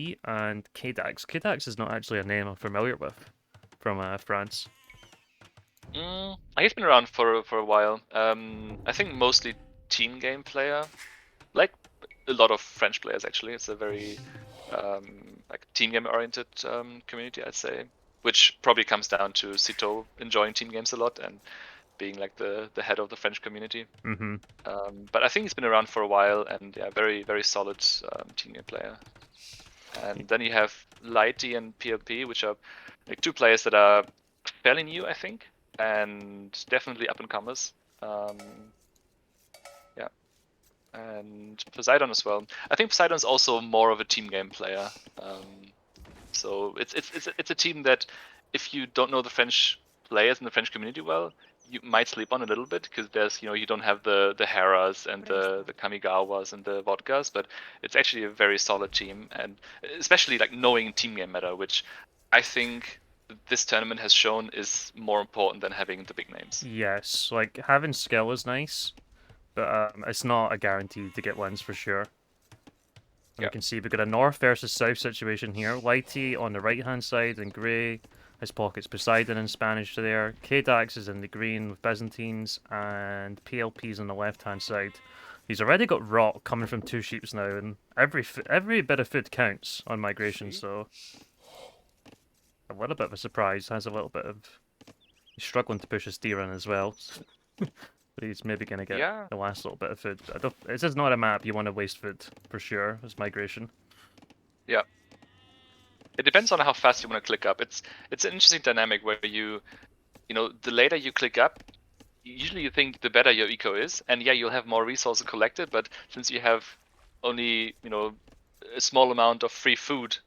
PLP and KDAX. KDAX is not actually a name I'm familiar with from France. He's been around for a while. I think mostly team game player, like a lot of French players actually. It's a very like team game oriented community, I'd say, which probably comes down to Citeau enjoying team games a lot and being like the head of the French community. Mm-hmm. But I think he's been around for a while, and yeah, very solid team game player. And then you have Lighty and PLP, which are like two players that are fairly new, I think, and definitely up and comers. Yeah, and Poseidon as well. I think Poseidon is also more of a team game player. So it's a team that if you don't know the French players in the French community well, you might sleep on a little bit because there's you don't have the Heras and the Kamigawas and the Vodkas, but it's actually a very solid team, and especially like knowing team game meta, which I think this tournament has shown is more important than having the big names. Yes, like having skill is nice, but it's not a guarantee to get wins for sure. And Yeah. we can see we've got a north versus south situation here. Lighty on the right hand side and grey. His pockets Poseidon in Spanish there. KDAX is in the green with Byzantines, and PLP's on the left hand side. He's already got rock coming from two sheeps now, and every bit of food counts on migration. So a little bit of a surprise. Has a little bit of he's struggling to push his deer in as well. But he's maybe going to get Yeah. the last little bit of food. This is not a map you want to waste food, for sure, as migration. Yeah. It depends on how fast you want to click up. It's an interesting dynamic where the later you click up, usually you think the better your eco is, and yeah, you'll have more resources collected, but since you have only a small amount of free food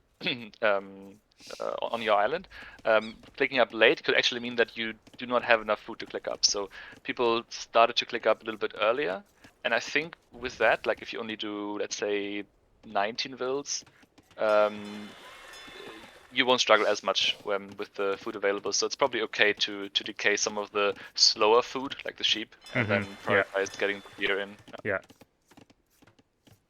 on your island, clicking up late could actually mean that you do not have enough food to click up. So people started to click up a little bit earlier, and I think with that, like if you only do, let's say, 19 vills, you won't struggle as much with the food available. So it's probably okay to decay some of the slower food, like the sheep, and then prioritize getting beer in. Yeah.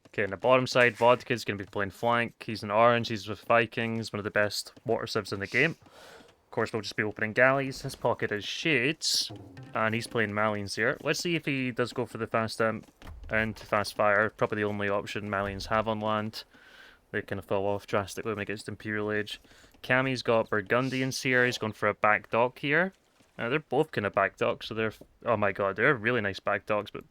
Okay, on the bottom side, Vodka's going to be playing flank. He's in orange. He's with Vikings, one of the best water civs in the game. Of course, we'll just be opening galleys. His pocket is Shades, and he's playing Malians here. Let's see if he does go for the fast amp and fast fire. Probably the only option Malians have on land. They kind of fall off drastically when it gets to Imperial Age. Cammy's got Burgundians here. He's going for a back dock here. They're both kind of back docks, so they're... Oh my god, they're really nice back docks, but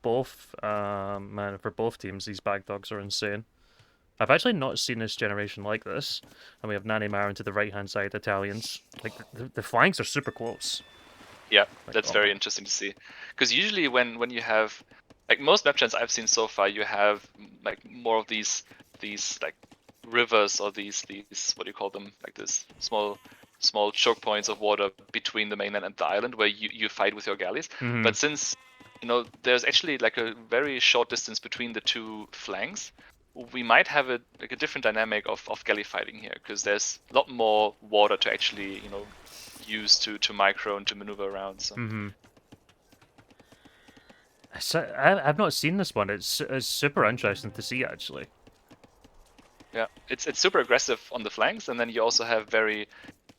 both... man, for both teams, these back docks are insane. I've actually not seen this generation like this. And we have Nani Marin to the right-hand side, Italians. Like, the flanks are super close. Yeah, that's very interesting to see. Because usually when you have... Like, most map trends I've seen so far, you have like more of these like rivers or these what do you call them, like this small choke points of water between the mainland and the island where you fight with your galleys. But since there's actually like a very short distance between the two flanks, we might have a different dynamic of galley fighting here, because there's a lot more water to actually use to micro and to maneuver around. So. I've not seen this one. It's super interesting to see, actually. Yeah, it's super aggressive on the flanks, and then you also have very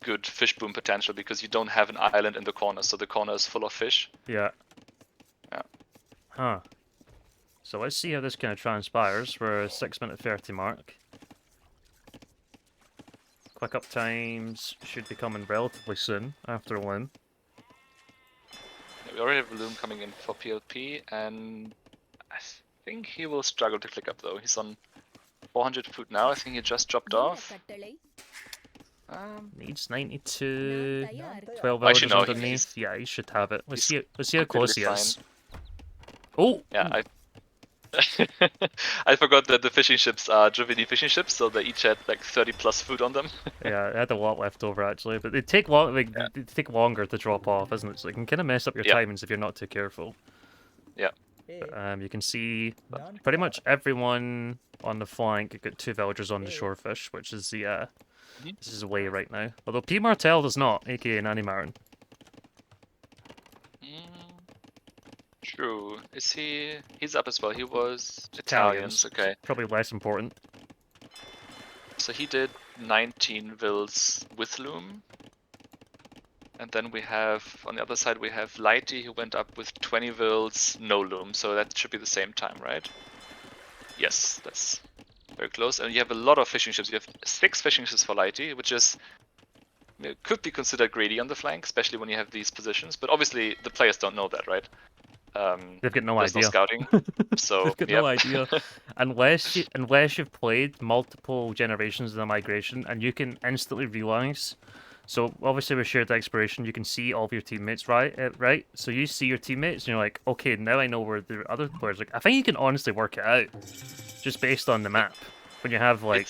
good fish boom potential because you don't have an island in the corner, so the corner is full of fish. Yeah. Yeah. Huh. So let's see how this kind of transpires. We're 6-minute 30 mark. Click up times should be coming relatively soon after a loom. Yeah, we already have a loom coming in for PLP, and I think he will struggle to click up though. He's on 400 food now. I think he just dropped off. Needs 92, 12 hours underneath. Yeah, he should have it. Let's see how close he is. Oh! Yeah, I forgot that the fishing ships are Dravini fishing ships, so they each had like 30 plus food on them. Yeah, they had a lot left over actually, but they take they take longer to drop off, isn't it? So it can kind of mess up your timings if you're not too careful. Yeah. But, you can see pretty much everyone on the flank. You've got two villagers on the shorefish, which is the this is away right now. Although P. Martel does not, aka Nani Marin. True. Is he? He's up as well. He was Italians. Okay. Probably less important. So he did 19 vills with loom. And then we have, on the other side, we have Lighty, who went up with 20 vills, no loom. So that should be the same time, right? Yes, that's very close. And you have a lot of fishing ships. You have 6 fishing ships for Lighty, which is could be considered greedy on the flank, especially when you have these positions. But obviously, the players don't know that, right? They've got no there's idea. no scouting, so They've got yep. no idea. Unless you've played multiple generations of the migration, and you can instantly realize. So obviously with shared exploration, you can see all of your teammates, right? Right. So you see your teammates, and you're like, okay, now I know where the other players are. Like, I think you can honestly work it out, just based on the map. When you have like,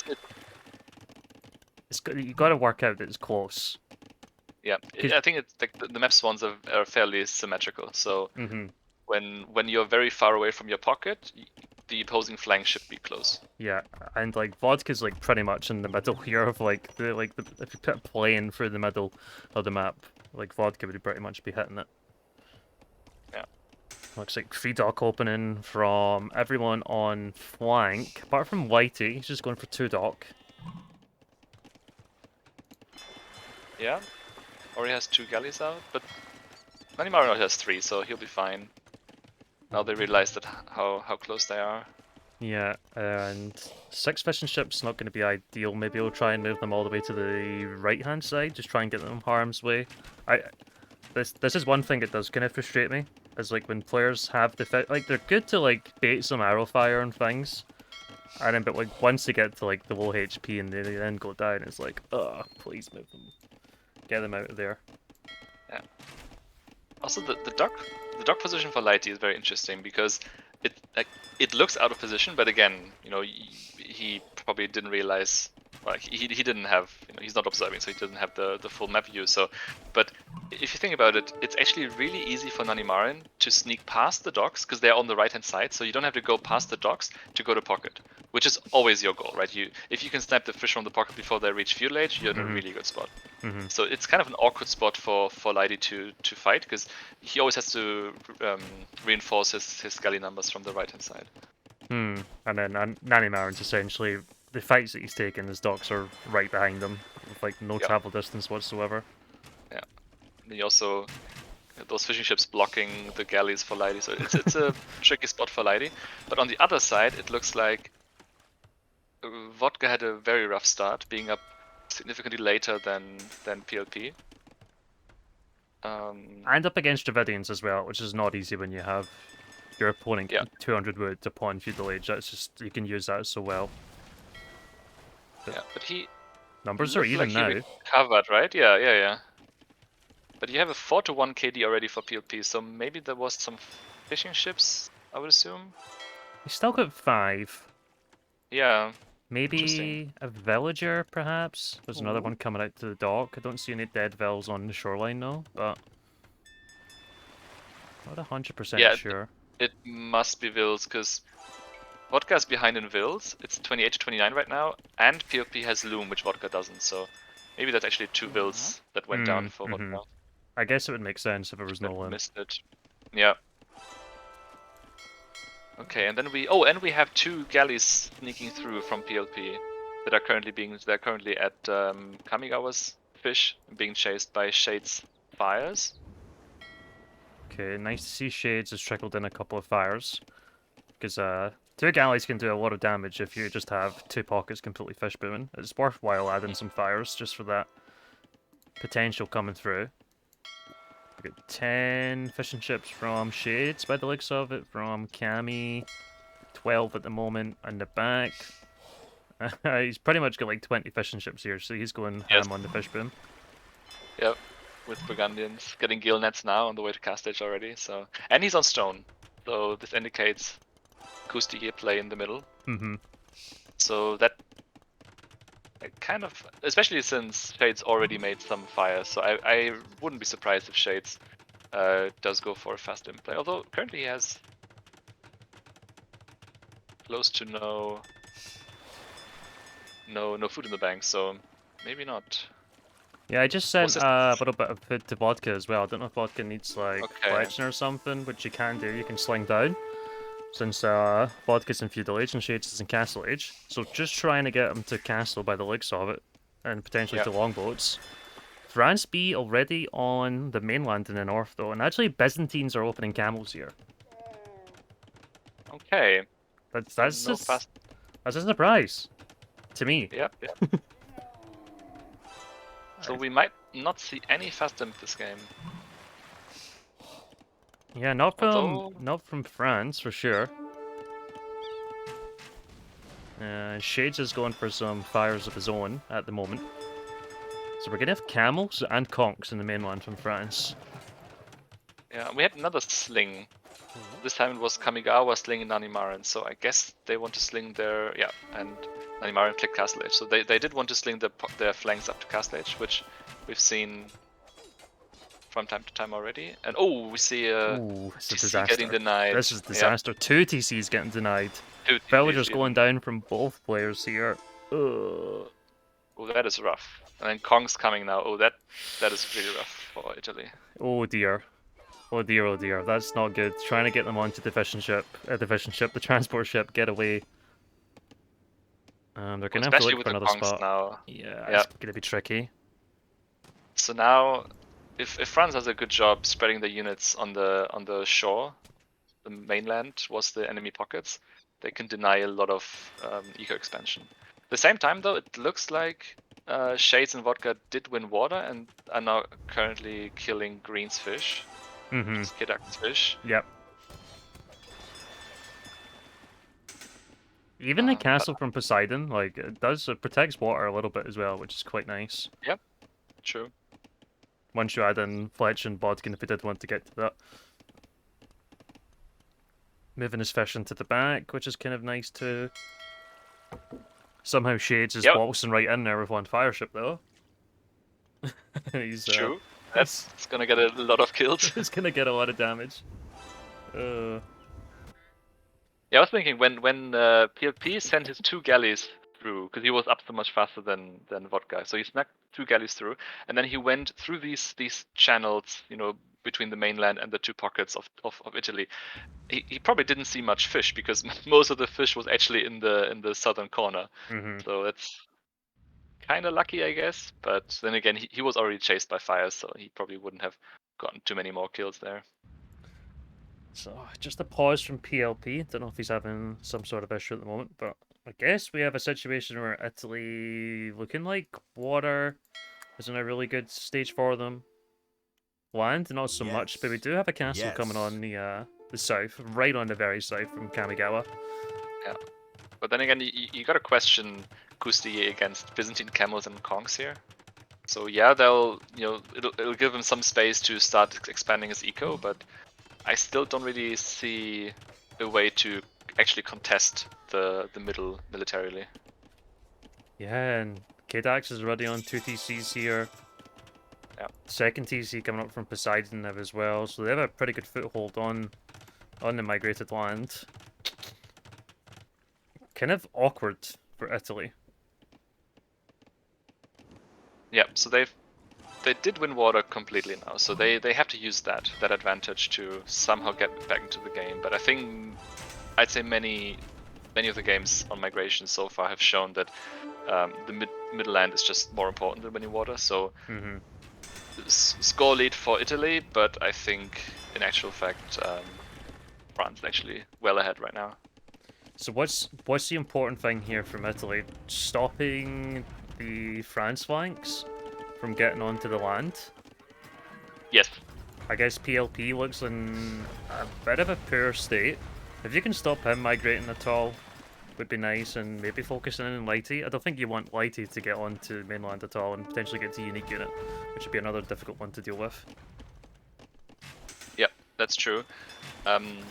you got to work out that it's close. Yeah, I think it's like the map spawns are fairly symmetrical. So when you're very far away from your pocket, the opposing flank should be close. Yeah, and like vodka's like pretty much in the middle here of like the if you put a plane through the middle of the map, like vodka would pretty much be hitting it. Yeah. Looks like free dock opening from everyone on flank, apart from Whitey. He's just going for 2 dock. Yeah, already has 2 galleys out, but Nanimaru has 3, so he'll be fine. Now they realize that how close they are. Yeah, and 6 fishing ships not going to be ideal. Maybe we'll try and move them all the way to the right-hand side, just try and get them harm's way. This is one thing that does kind of frustrate me, is like when players have the like they're good to like bait some arrow fire and things, and then but like once they get to like the low HP and they then go down, it's like, please move them, get them out of there. Yeah. Also, the dock position for Lighty is very interesting because it looks out of position, but again, you know, he probably didn't realize. Well, he didn't have, you know, he's not observing, so he didn't have the full map view. So, but if you think about it, it's actually really easy for Nanimarin to sneak past the docks because they're on the right hand side, so you don't have to go past the docks to go to pocket, which is always your goal, right? If you can snap the fish from the pocket before they reach fuel age, you're in a really good spot. So it's kind of an awkward spot for Lighty to fight because he always has to reinforce his galley numbers from the right hand side. And then Nanimarin's essentially the fights that he's taking, his docks are right behind him, with like no travel distance whatsoever. Yeah. And he also those fishing ships blocking the galleys for Lighty, so it's a tricky spot for Lighty. But on the other side, it looks like Vodka had a very rough start, being up significantly later than PLP. And up against Dravidians as well, which is not easy when you have your opponent 200 wood to pawn feudal age. That's just, you can use that so well. But he numbers are even now. Covered, right? Yeah. But you have a 4-1 KD already for PLP, so maybe there was some fishing ships, I would assume. He's still got 5. Yeah. Maybe a villager, perhaps? There's another one coming out to the dock. I don't see any dead vills on the shoreline, though, but not 100% sure. It must be vills, because Vodka's behind in vills. It's 28 to 29 right now, and PLP has loom, which Vodka doesn't, so maybe that's actually 2 vills that went down for Vodka. I guess it would make sense if it was no loom. Missed it. Yeah. Okay, and then we have 2 galleys sneaking through from PLP that are currently at Kamigawa's fish, being chased by Shade's fires. Okay, nice to see Shades has trickled in a couple of fires, because 2 galleys can do a lot of damage if you just have 2 pockets completely fish booming. It's worthwhile adding some fires just for that potential coming through. We got 10 fishing ships from Shades by the looks of it, from Kami, 12 at the moment in the back. He's pretty much got like 20 fishing ships here, so he's going ham on the fish boom. Yep, with Burgundians getting gill nets now on the way to cast stage already. So, and he's on stone, so this indicates Kusti gear play in the middle. So that kind of, especially since Shades already made some fire, so I wouldn't be surprised if Shades does go for a fast in play. Although currently he has close to no food in the bank, so maybe not. Yeah, I just sent a little bit of food to Vodka as well. I don't know if Vodka needs like collection or something, which you can do. You can sling down. since Vodka's in Feudal Age and Shades is in Castle Age. So just trying to get them to Castle by the looks of it, and potentially to longboats. France B already on the mainland in the north though, and actually Byzantines are opening camels here. Okay. That's No just fast. that's a surprise to me. Yep. So we might not see any fast imp this game. Yeah, not from France for sure. Shades is going for some fires of his own at the moment. So we're gonna have camels and conchs in the mainland from France. Yeah, we had another sling. This time it was Kamigawa slinging Nanimaran, so I guess they want to sling their and Nanimaran click Castle Age. So they did want to sling their flanks up to Castle Age, which we've seen from time to time already. And oh, we see It's a TC disaster. getting denied. This is a disaster. Yep. 2 TCs getting denied. 2 TCs Villagers going down from both players here. Oh, that is rough. And then Kong's coming now. Oh, that is really rough for Italy. Oh dear. Oh dear, oh dear. That's not good. Trying to get them onto the fishing ship, the transport ship, get away. They're gonna have to look for another spot. Now. Yeah, it's gonna be tricky. So now, if France does a good job spreading the units on the shore, the mainland was the enemy pockets, they can deny a lot of eco expansion. At the same time, though, it looks like Shades and Vodka did win water and are now currently killing Green's fish. Kedak's fish. Yep. Even the castle from Poseidon, like, it protects water a little bit as well, which is quite nice. Yep, true. Once you add in Fletch and Bodkin, if we did want to get to that. Moving his fish into the back, which is kind of nice too. Somehow Shades is waltzing right in there with one fire ship, though. He's true. That's gonna get a lot of kills. It's gonna get a lot of damage. Yeah, I was thinking when PLP sent his 2 galleys through, because he was up so much faster than Vodka, so he snuck 2 galleys through, and then he went through these channels, you know, between the mainland and the 2 pockets of Italy. He probably didn't see much fish because most of the fish was actually in the southern corner. So it's kind of lucky, I guess. But then again, he was already chased by fire, so he probably wouldn't have gotten too many more kills there. So just a pause from PLP. Don't know if he's having some sort of issue at the moment, but I guess we have a situation where Italy looking like water is in a really good stage for them. Land, not so much, but we do have a castle coming on the south, right on the very south from Kamigawa. Yeah, but then again, you got to question Kusti against Byzantine camels and Kongs here. So yeah, they'll it'll give him some space to start expanding his eco, but I still don't really see a way to actually contest the middle militarily. Yeah, and Kedax is already on 2 TCs here. Yeah. Second TC coming up from Poseidon now as well, so they have a pretty good foothold on the migrated land. Kind of awkward for Italy. Yeah, so they did win water completely now, so they have to use that advantage to somehow get back into the game. But I think I'd say many of the games on migration so far have shown that the middle land is just more important than winning water. So score lead for Italy, but I think in actual fact France is actually well ahead right now. So what's the important thing here from Italy? Stopping the France flanks from getting onto the land? Yes. I guess PLP looks in a bit of a poor state. If you can stop him migrating at all, would be nice, and maybe focusing in on Lighty. I don't think you want Lighty to get onto mainland at all and potentially get to unique unit, which would be another difficult one to deal with. Yeah, that's true. And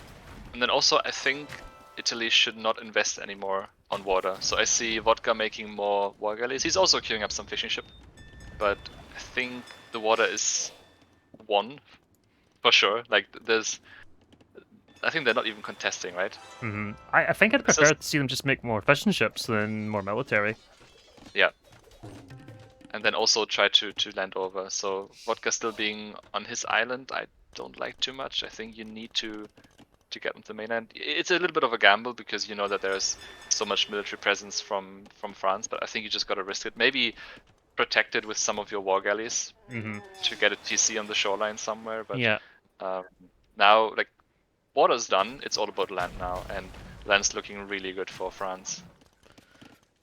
then also I think Italy should not invest anymore on water. So I see Vodka making more war galleys. He's also queuing up some fishing ship, but I think the water is one for sure. Like I think they're not even contesting, right? I think I'd prefer to see them just make more fishing ships than more military. Yeah. And then also try to land over. So Vodka still being on his island, I don't like too much. I think you need to to get onto the mainland. It's a little bit of a gamble because you know that there's so much military presence from France, but I think you just gotta risk it. Maybe protect it with some of your war galleys to get a TC on the shoreline somewhere. But Yeah. now, like, water's done. It's all about land now, and land's looking really good for France.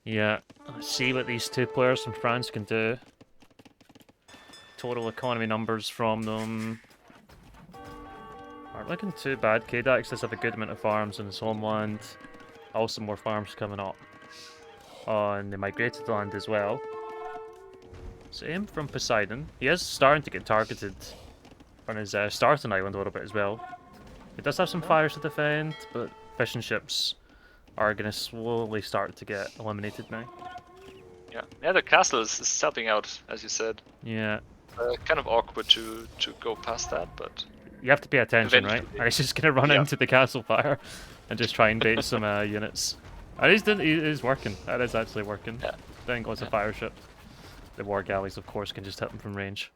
Yeah. Let's see what these two players from France can do. Total economy numbers from them aren't looking too bad. Kdax does have a good amount of farms in his homeland. Also more farms coming up on the migrated land as well. Same from Poseidon. He is starting to get targeted on his starting island a little bit as well. He does have some fires to defend, but fishing ships are going to slowly start to get eliminated now. Yeah, the castle is helping out, as you said. Yeah. Kind of awkward to go past that, but... You have to pay attention, right? And he's just going to run into the castle fire and just try and bait some units. And he's working. That is actually working. Yeah. Then goes a fire ship. The war galleys, of course, can just hit him from range.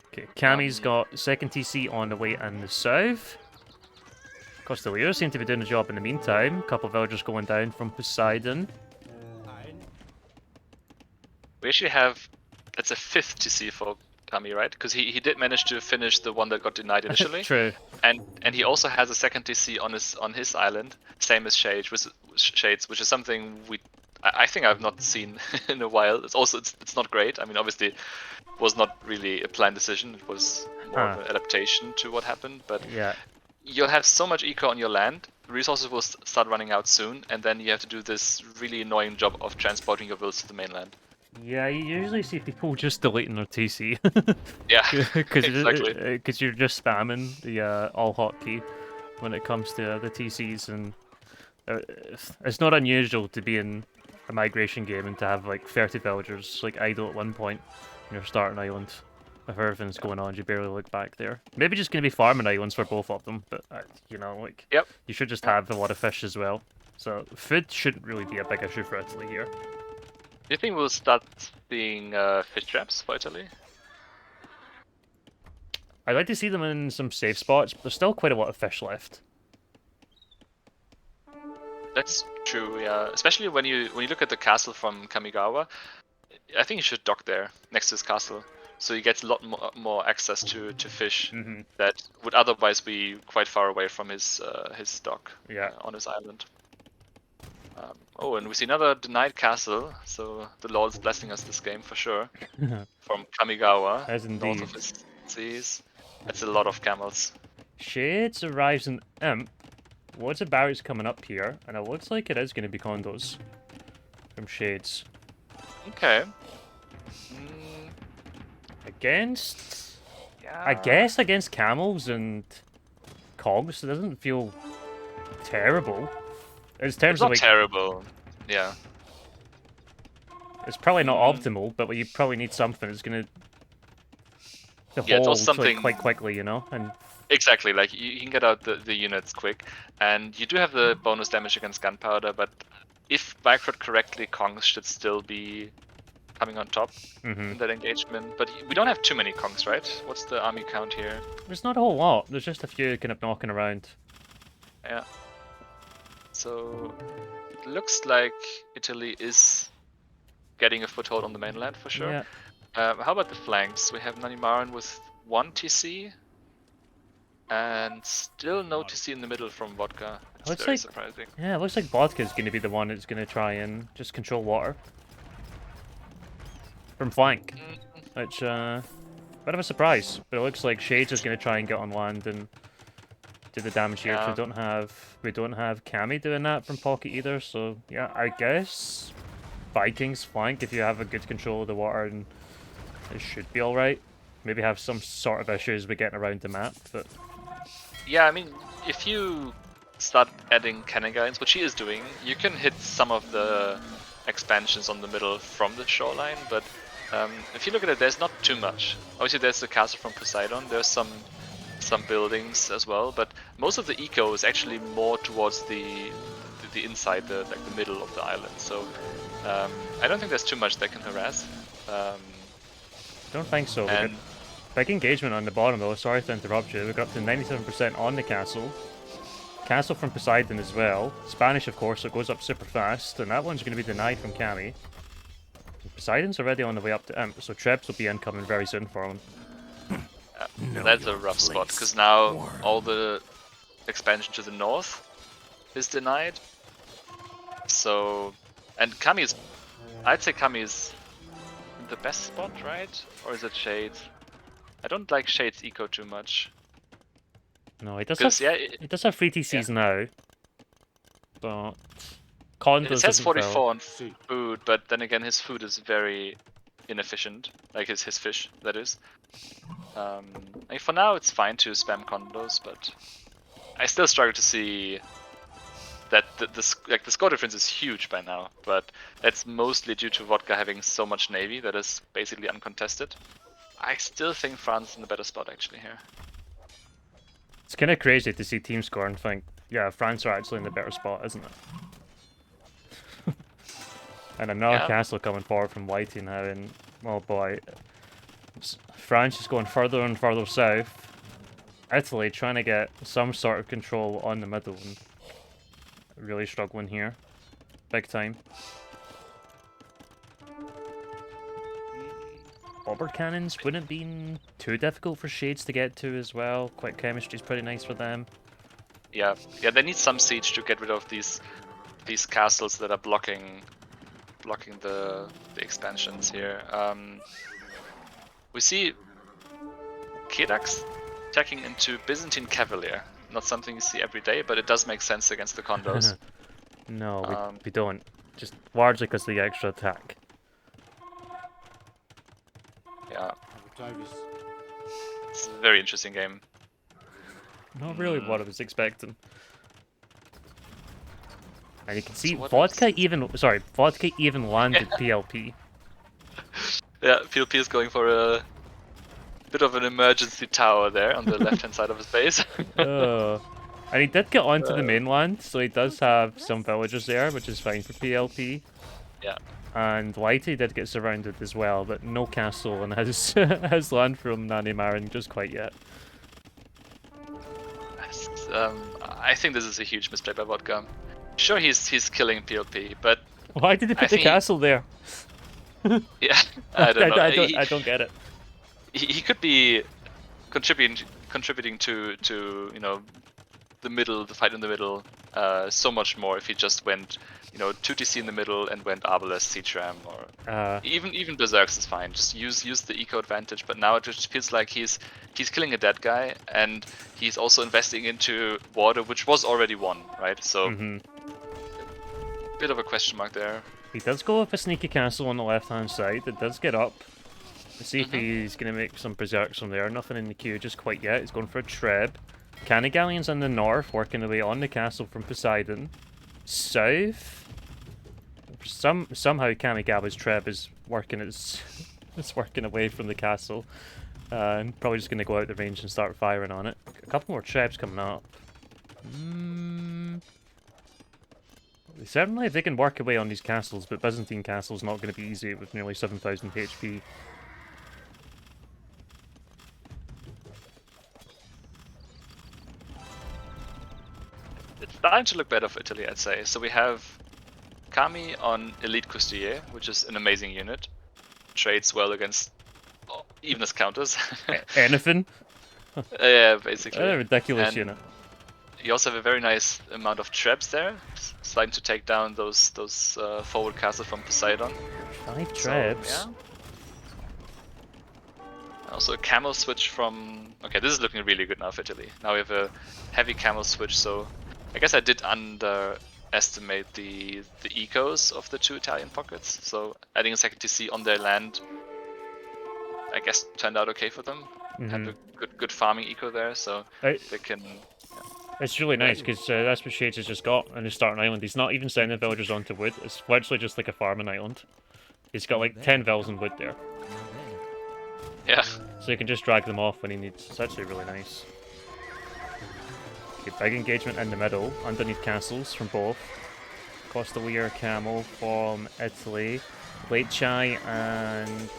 Okay, Cammy's got second TC on the way in the south. Costelier seem to be doing a job in the meantime. A couple of villagers going down from Poseidon. We actually have... It's a 5th TC for Kami, right? Because he did manage to finish the one that got denied initially. True. And he also has a second TC on his island, same as Shades, which is something I think I've not seen in a while. It's not great. I mean, obviously, it was not really a planned decision. It was more of an adaptation to what happened. But you'll have so much eco on your land. Resources will start running out soon, and then you have to do this really annoying job of transporting your villas to the mainland. Yeah, you usually see people just deleting their TC. Yeah, exactly. Because you're just spamming the all hotkey when it comes to the TCs, and it's not unusual to be in a migration game and to have like 30 villagers like idle at one point in your starting island. If everything's going on, you barely look back there. Maybe just gonna be farming islands for both of them, but you know, like you should just have a lot of fish as well. So food shouldn't really be a big issue for Italy here. Do you think we'll start seeing fish traps for Italy? I'd like to see them in some safe spots, but there's still quite a lot of fish left. That's true, yeah. Especially when you look at the castle from Kamigawa, I think you should dock there next to his castle, so you get a lot more access to fish that would otherwise be quite far away from his dock on his island. Oh, and we see another denied castle, so the Lord's blessing us this game for sure. From Kamigawa, as indeed. north of his seas. That's a lot of camels. Shades arrives in Imp. Loads of barracks coming up here, and it looks like it is going to be condos from Shades. Okay. Against... I guess against camels and cogs, it doesn't feel terrible. It's not terrible, yeah. It's probably not optimal, but you probably need something that's going to hold something... like, quite quickly, you know? And exactly, like you can get out the units quick, and you do have the bonus damage against gunpowder, but if microed correctly, Kongs should still be coming on top in that engagement. But we don't have too many Kongs, right? What's the army count here? There's not a whole lot. There's just a few kind of knocking around. Yeah. So it looks like Italy is getting a foothold on the mainland for sure. Yeah. How about the flanks? We have Nanimaran with 1 TC and still no TC in the middle from Vodka. It's very surprising. Yeah, it looks like Vodka's going to be the one that's going to try and just control water from flank, which bit of a surprise. But it looks like Shades is going to try and get on land and do the damage here. So we don't have Kami doing that from Pocket either. So yeah, I guess Vikings flank if you have a good control of the water, and it should be all right. Maybe have some sort of issues with getting around the map, but yeah, I mean, if you start adding cannon guns, which he is doing, you can hit some of the expansions on the middle from the shoreline. But if you look at it, there's not too much. Obviously, there's the castle from Poseidon. There's some buildings as well, but most of the eco is actually more towards the inside, the middle of the island. So I don't think there's too much that can harass. Don't think so. Big engagement on the bottom though, sorry to interrupt you. We got up to 97% on the castle. Castle from Poseidon as well. Spanish, of course, so it goes up super fast, and that one's going to be denied from Cami. Poseidon's already on the way up to Imp, so Trebs will be incoming very soon for him. That's a rough spot, because now all the expansion to the north is denied. So, and Kami is, I'd say Kami is the best spot, right? Or is it Shades? I don't like Shades eco too much. No, he does have, he does have 3 TCs now, but Condos it says 44 well. on food, but then again his food is very inefficient, like his fish, that is. Like for now it's fine to spam condos, but I still struggle to see that the score difference is huge by now, but that's mostly due to Vodka having so much navy that is basically uncontested. I still think France is in a better spot actually here. It's kind of crazy to see team score and think, yeah, France are actually in the better spot, isn't it? And another castle coming forward from Whitey now, and oh boy, France is going further and further south. Italy trying to get some sort of control on the middle, and really struggling here, big time. Bobber cannons wouldn't have been too difficult for Shades to get to as well. Quick chemistry's pretty nice for them. Yeah, they need some siege to get rid of these castles that are blocking the expansions here. We see Kedax attacking into Byzantine Cavalier. Not something you see every day, but it does make sense against the condos. No, we don't. Just largely because of the extra attack. Yeah. It's a very interesting game. Not really what I was expecting. And you can see Vodka even landed PLP. Yeah, PLP is going for a bit of an emergency tower there on the left-hand side of his base. And he did get onto the mainland, so he does have some villagers there, which is fine for PLP. Yeah. And Lighty did get surrounded as well, but no castle in his, his land from Nani Marin just quite yet. I think this is a huge mistake by Vodka. Sure, he's killing PLP, but why did he put the castle there? Yeah, I don't know. I don't get it. He could be contributing to you know the fight in the middle so much more if he just went 2TC in the middle and went Arbalest Siege Ram, or even Berserks is fine. Just use the eco advantage. But now it just feels like he's killing a dead guy, and he's also investing into water, which was already won, right? So bit of a question mark there. He does go with a sneaky castle on the left hand side. It does get up. Let's see if he's going to make some Berserks from there. Nothing in the queue just quite yet. He's going for a Treb. Canny Galleons in the north, working away on the castle from Poseidon. South. Somehow Kamigawa's Treb is working it's working away from the castle. I'm probably just going to go out the range and start firing on it. A couple more Trebs coming up. Certainly if they can work away on these castles, but Byzantine Castle's not going to be easy with nearly 7,000 HP. It's starting to look better for Italy, I'd say. So we have Kami on Elite Couturier, which is an amazing unit. Trades well against even as counters. Anything? Yeah, basically. A ridiculous unit. You also have a very nice amount of traps there, starting to take down those forward castles from Poseidon. 5 traps? So, yeah. Also a camel switch from... Okay, this is looking really good now for Italy. Now we have a heavy camel switch, so I guess I did underestimate the ecos of the 2 Italian pockets. So adding a second TC on their land, I guess turned out okay for them. Have a good farming eco there, so they can... It's really nice because that's what Shades has just got on his starting island. He's not even sending villagers onto wood. It's literally just like a farming island. He's got like 10 vills in wood there. Yeah. So he can just drag them off when he needs. It's actually really nice. Okay, big engagement in the middle, underneath castles from both. Costa Weir Camel from Italy. Late Chai and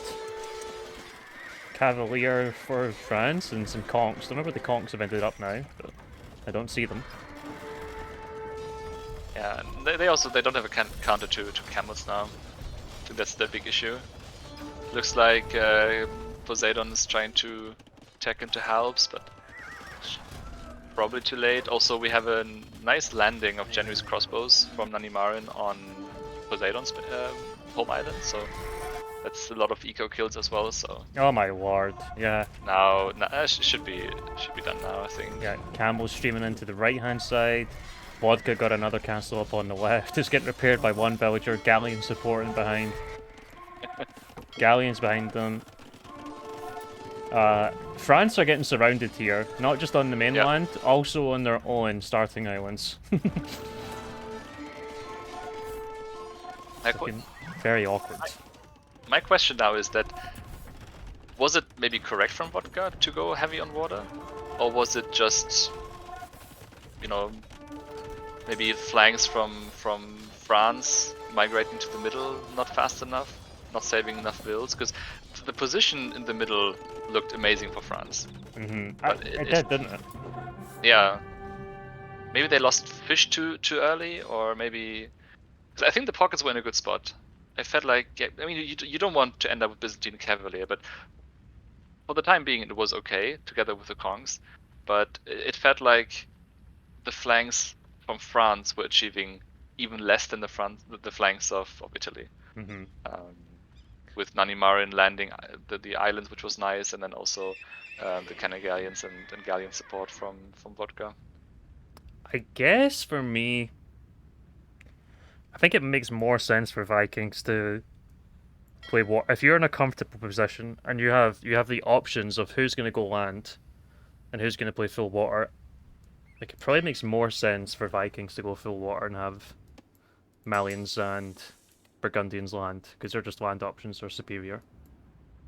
Cavalier for France and some conks. Don't know where the conks have ended up now, but I don't see them. Yeah, they don't have a counter to camels now. I think that's the big issue. Looks like Poseidon is trying to tech into Halbs, but probably too late. Also, we have a nice landing of January's crossbows from Nanimarin on Poseidon's home island, so that's a lot of eco kills as well. So Oh my lord, yeah. now should be done now, I think. Yeah, Campbell's streaming into the right hand side. Vodka got another castle up on the left. It's getting repaired by one villager. Galleon supporting behind. Galleons behind them. France are getting surrounded here, not just on the mainland, also on their own starting islands. Very awkward. My question now is that, was it maybe correct from Vodka to go heavy on water? Or was it just, you know, maybe flanks from France migrating to the middle not fast enough, not saving enough builds? Because the position in the middle looked amazing for France. It did, didn't it? Yeah. Maybe they lost fish too early, or maybe... I think the pockets were in a good spot. I felt like, I mean, you don't want to end up with Byzantine Cavalier, but for the time being it was okay, together with the Kongs. But it felt like the flanks from France were achieving even less than the flanks of Italy. With Nanimarin landing the islands, which was nice, and then also the Canna Galleons and Galleon support from Vodka. I guess for me, I think it makes more sense for Vikings to play water. If you're in a comfortable position and you have the options of who's going to go land and who's going to play full water, like, it probably makes more sense for Vikings to go full water and have Malians and Burgundians land, because their just land options are superior.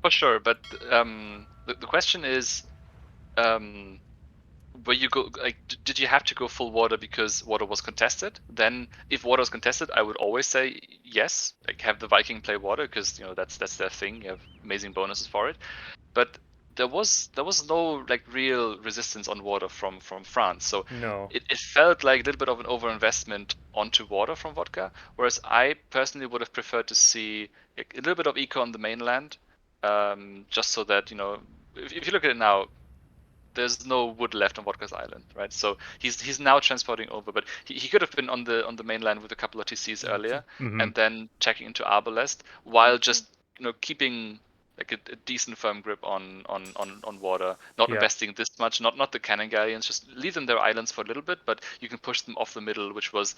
For sure, but the question is, where you go, like, did you have to go full water because water was contested? Then, if water was contested, I would always say yes, like have the Viking play water, because that's their thing. You have amazing bonuses for it. But there was no like real resistance on water from France, so no, it felt like a little bit of an overinvestment onto water from Vodka. Whereas I personally would have preferred to see a little bit of eco on the mainland, just so that if you look at it now, there's no wood left on Vodka's island, right? So he's now transporting over, but he could have been on the mainland with a couple of TCs earlier, and then checking into Arbalest while just keeping like a decent firm grip on water, not investing this much, not the cannon galleons, just leave them their islands for a little bit, but you can push them off the middle, which was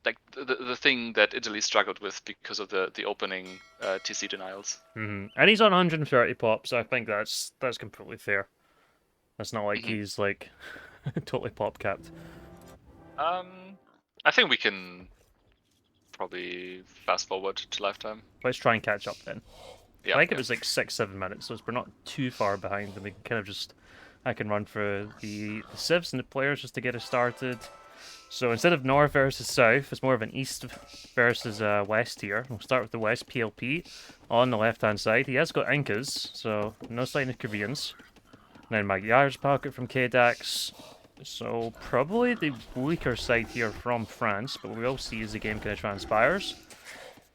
like the thing that Italy struggled with because of the opening TC denials. And he's on 130 pops, so I think that's completely fair. That's not like he's like totally pop capped. I think we can probably fast forward to lifetime. Let's try and catch up then. Yeah, I think it was like 6-7 minutes, so we're not too far behind, and we can kind of just, I can run through the civs and the players just to get us started. So instead of north versus south, it's more of an east versus west here. We'll start with the west, PLP on the left hand side. He has got Incas, so no sign of Koreans. And then Magyar's pocket from KDAX. So probably the weaker side here from France, but we will see as the game kind of transpires.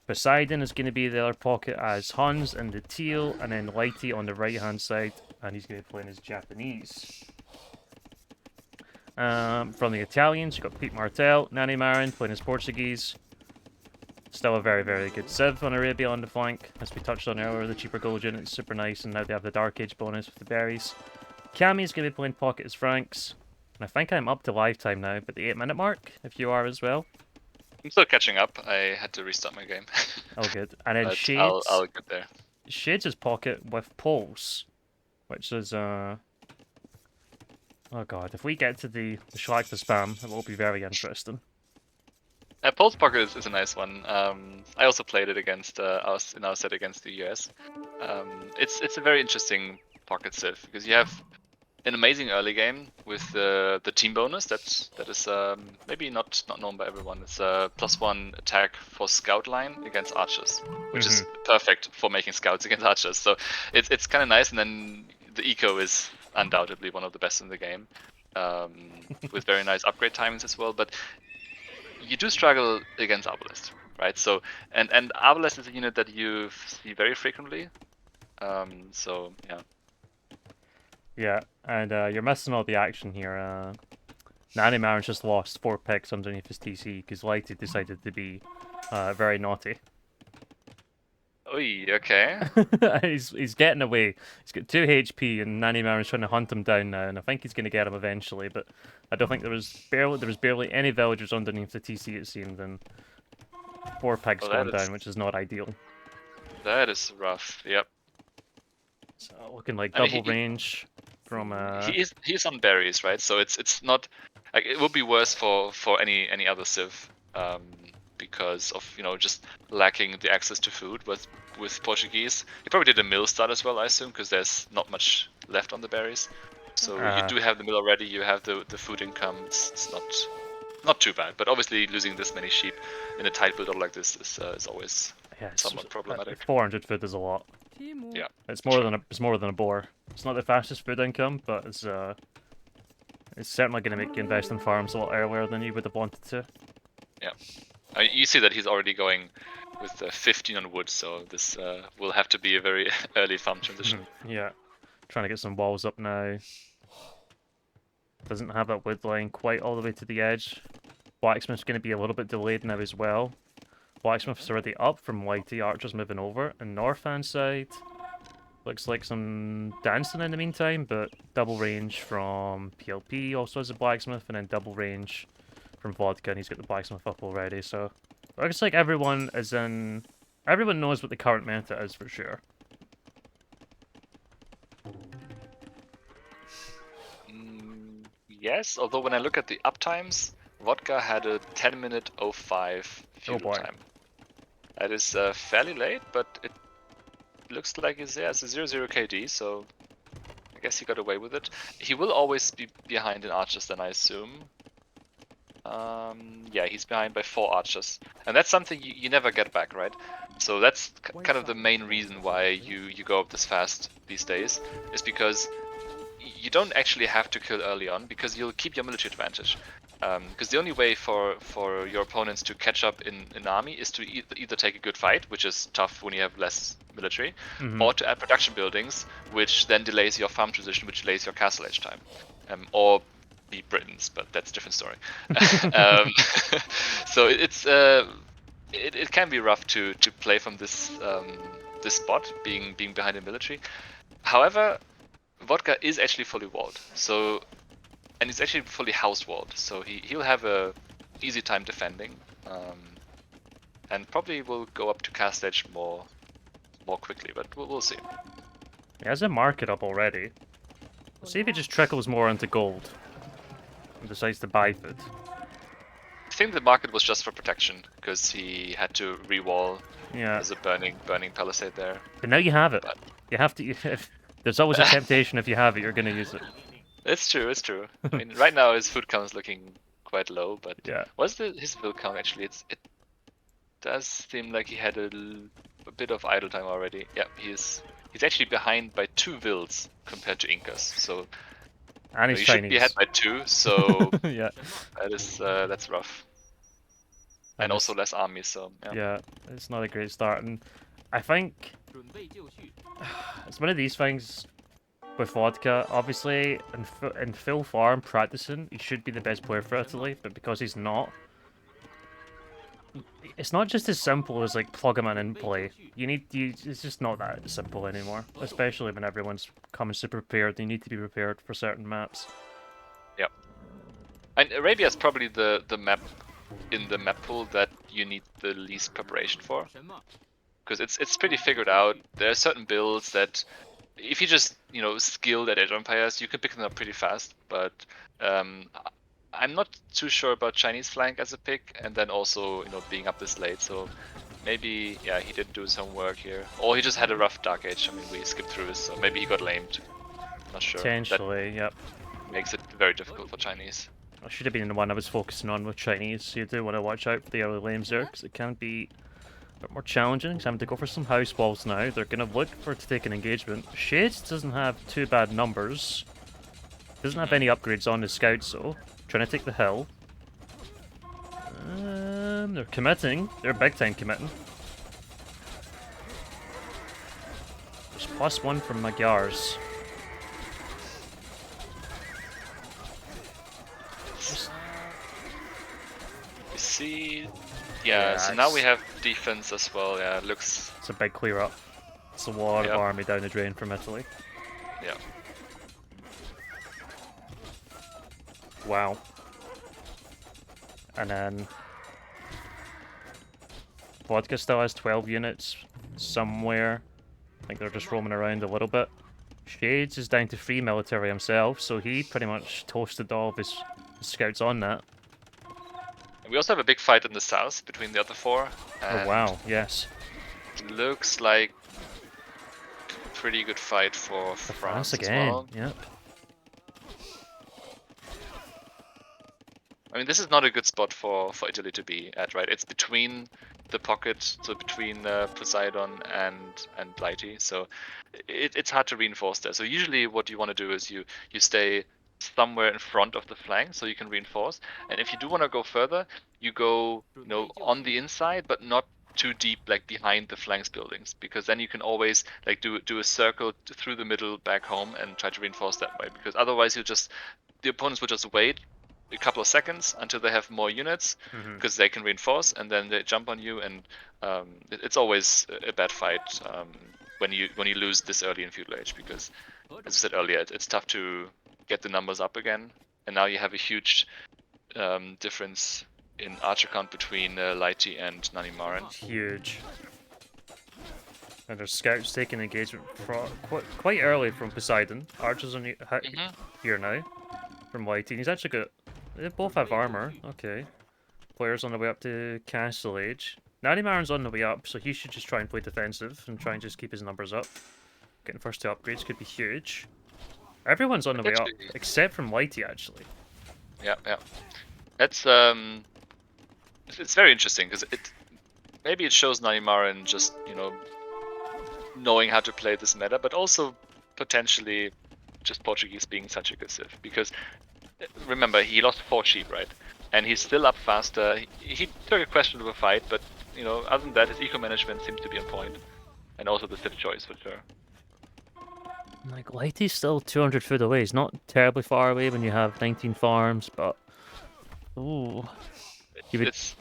Poseidon is going to be the other pocket as Huns and the teal, and then Lighty on the right hand side, and he's going to be playing as Japanese. From the Italians, you've got Pete Martel, Nani Marin playing as Portuguese. Still a very, very good Civ on Arabia on the flank. As we touched on earlier, the cheaper gold unit is super nice, and now they have the Dark Age bonus with the berries. Cami's going to be playing pocket as Franks. And I think I'm up to lifetime now, but the 8-minute mark, if you are as well. I'm still catching up. I had to restart my game. Oh, good. And then Shades. I'll get there. Shades is pocket with Pulse, which is oh god, if we get to the Shlacta spam, it will be very interesting. Pulse pocket is a nice one. I also played it against in our set against the US. It's a very interesting pocket civ because you have an amazing early game with the team bonus that is maybe not known by everyone. It's a +1 attack for scout line against archers, which is perfect for making scouts against archers. So it's kind of nice, and then the eco is undoubtedly one of the best in the game, with very nice upgrade timings as well. But you do struggle against Arbalest, right? So and Arbalest is a unit that you see very frequently. So yeah. Yeah, and you're missing all the action here. Nanny Marin's just lost 4 picks underneath his TC because Lighty decided to be very naughty. Oy, okay. he's getting away. He's got 2 HP, and Nanny Marin's trying to hunt him down now, and I think he's going to get him eventually. But I don't think there was barely any villagers underneath the TC it seemed, and 4 pigs gone down, which is not ideal. That is rough. Yep. So looking like double range from. He's on berries, right? So it's not like it would be worse for any other civ, because of just lacking the access to food with Portuguese. He probably did a mill start as well, I assume, because there's not much left on the berries. So you do have the mill already. You have the food income. It's not too bad, but obviously losing this many sheep in a tight build like this is always somewhat problematic. 400 food is a lot. Yeah, it's more than a boar. It's not the fastest food income, but it's certainly going to make you invest in farms a lot earlier than you would have wanted to. Yeah, I mean, you see that he's already going with 15 on wood, so this will have to be a very early farm transition. Yeah, trying to get some walls up now. Doesn't have that wood line quite all the way to the edge. Blacksmith's going to be a little bit delayed now as well. Blacksmith's already up from Whitey. Archer's moving over. And north hand side, looks like some dancing in the meantime, but double range from PLP also has a blacksmith, and then double range from Vodka, and he's got the blacksmith up already. So looks like everyone knows what the current meta is for sure. Yes, although when I look at the uptimes, Vodka had a 10-minute 05 feudal time. That is fairly late, but it looks like it's a 0-0 KD, so I guess he got away with it. He will always be behind in archers then, I assume. Yeah, he's behind by 4 archers. And that's something you never get back, right? So that's kind of the main reason why you go up this fast these days, is because you don't actually have to kill early on, because you'll keep your military advantage. Because the only way for your opponents to catch up in an army is to either take a good fight, which is tough when you have less military, or to add production buildings, which then delays your farm transition, which delays your castle age time, or be Britons, but that's a different story. So it can be rough to play from this this spot, being behind in military. However, Vodka is actually fully walled, and he's actually fully house walled, so he'll have a easy time defending, and probably will go up to cast edge more quickly, but we'll see. He has a market up already. We'll see if he just trickles more into gold and decides to buy food. I think the market was just for protection, because he had to re-wall. Yeah. There's a burning palisade there. But now you have it. But you have to. There's always a temptation. If you have it, you're going to use it. It's true. I mean, right now his food count is looking quite low, but yeah. What's his build count actually? It does seem like he had a bit of idle time already. Yeah, he's actually behind by 2 vills compared to Incas. So and he's he Chinese. Should be ahead by 2. So yeah, that's rough. And also less armies. So yeah, it's not a great start, and I think it's one of these things. With Vodka, obviously, in full farm practicing, he should be the best player for Italy, but because he's not, it's not just as simple as like plug him in and play. It's just not that simple anymore, especially when everyone's coming super prepared. You need to be prepared for certain maps. Yep. And Arabia is probably the map in the map pool that you need the least preparation for, because it's pretty figured out. There are certain builds that, if you just skilled at Age of Empires, you can pick them up pretty fast. But I'm not too sure about Chinese flank as a pick, and then also being up this late. So maybe he didn't do his homework here, or he just had a rough Dark Age. I mean, we skipped through this, so maybe he got lamed. Not sure. Potentially, yep. That makes it very difficult for Chinese. I should have been the one I was focusing on with Chinese, so you do want to watch out for the early lanes there, because it can be a bit more challenging. So I'm to go for some house walls now. They're going to look for to take an engagement. Shades doesn't have too bad numbers. Doesn't have any upgrades on his scouts, though. Trying to take the hill. They're committing. They're big time committing. There's +1 from Magyars. You see, yeah. So now we have defense as well. Yeah, it looks. It's a big clear up. It's a lot of army down the drain from Italy. Yeah. Wow. And then Vodka still has 12 units somewhere. I think they're just roaming around a little bit. Shades is down to 3 military himself, so he pretty much toasted all of his scouts on that. And we also have a big fight in the south between the other 4. Oh wow, yes. It looks like a pretty good fight for France again. as well. Yep. I mean, this is not a good spot for Italy to be at, right? It's between the pocket, so between Poseidon and Blighty, so it's hard to reinforce there. So usually what you want to do is you stay somewhere in front of the flank so you can reinforce, and if you do want to go further, you go on the inside, but not too deep, like behind the flanks buildings, because then you can always like do a circle through the middle back home and try to reinforce that way, because otherwise the opponents will just wait a couple of seconds until they have more units, because they can reinforce, and then they jump on you, and it's always a bad fight when you lose this early in feudal age, because as I said earlier, it's tough to get the numbers up again, and now you have a huge difference in archer count between Lighty and Nanimaran. Huge. And there's scouts taking engagement quite early from Poseidon. Archers on here now from Lighty. He's actually got. They both have armor. Okay. Players on the way up to Castle Age. Nanimaran's on the way up, so he should just try and play defensive and try and just keep his numbers up. Getting first 2 upgrades could be huge. Everyone's on the way up, except from Lighty, actually. Yeah. That's it's very interesting, because maybe it shows Nanimaran just knowing how to play this meta, but also potentially just Portuguese being such a good civ, because remember, he lost 4 sheep, right? And he's still up faster. He took a questionable fight, but other than that, his eco management seems to be on point, and also the civ choice for sure. Like, Lighty's still 200 foot away. He's not terribly far away when you have 19 farms, but ooh, it's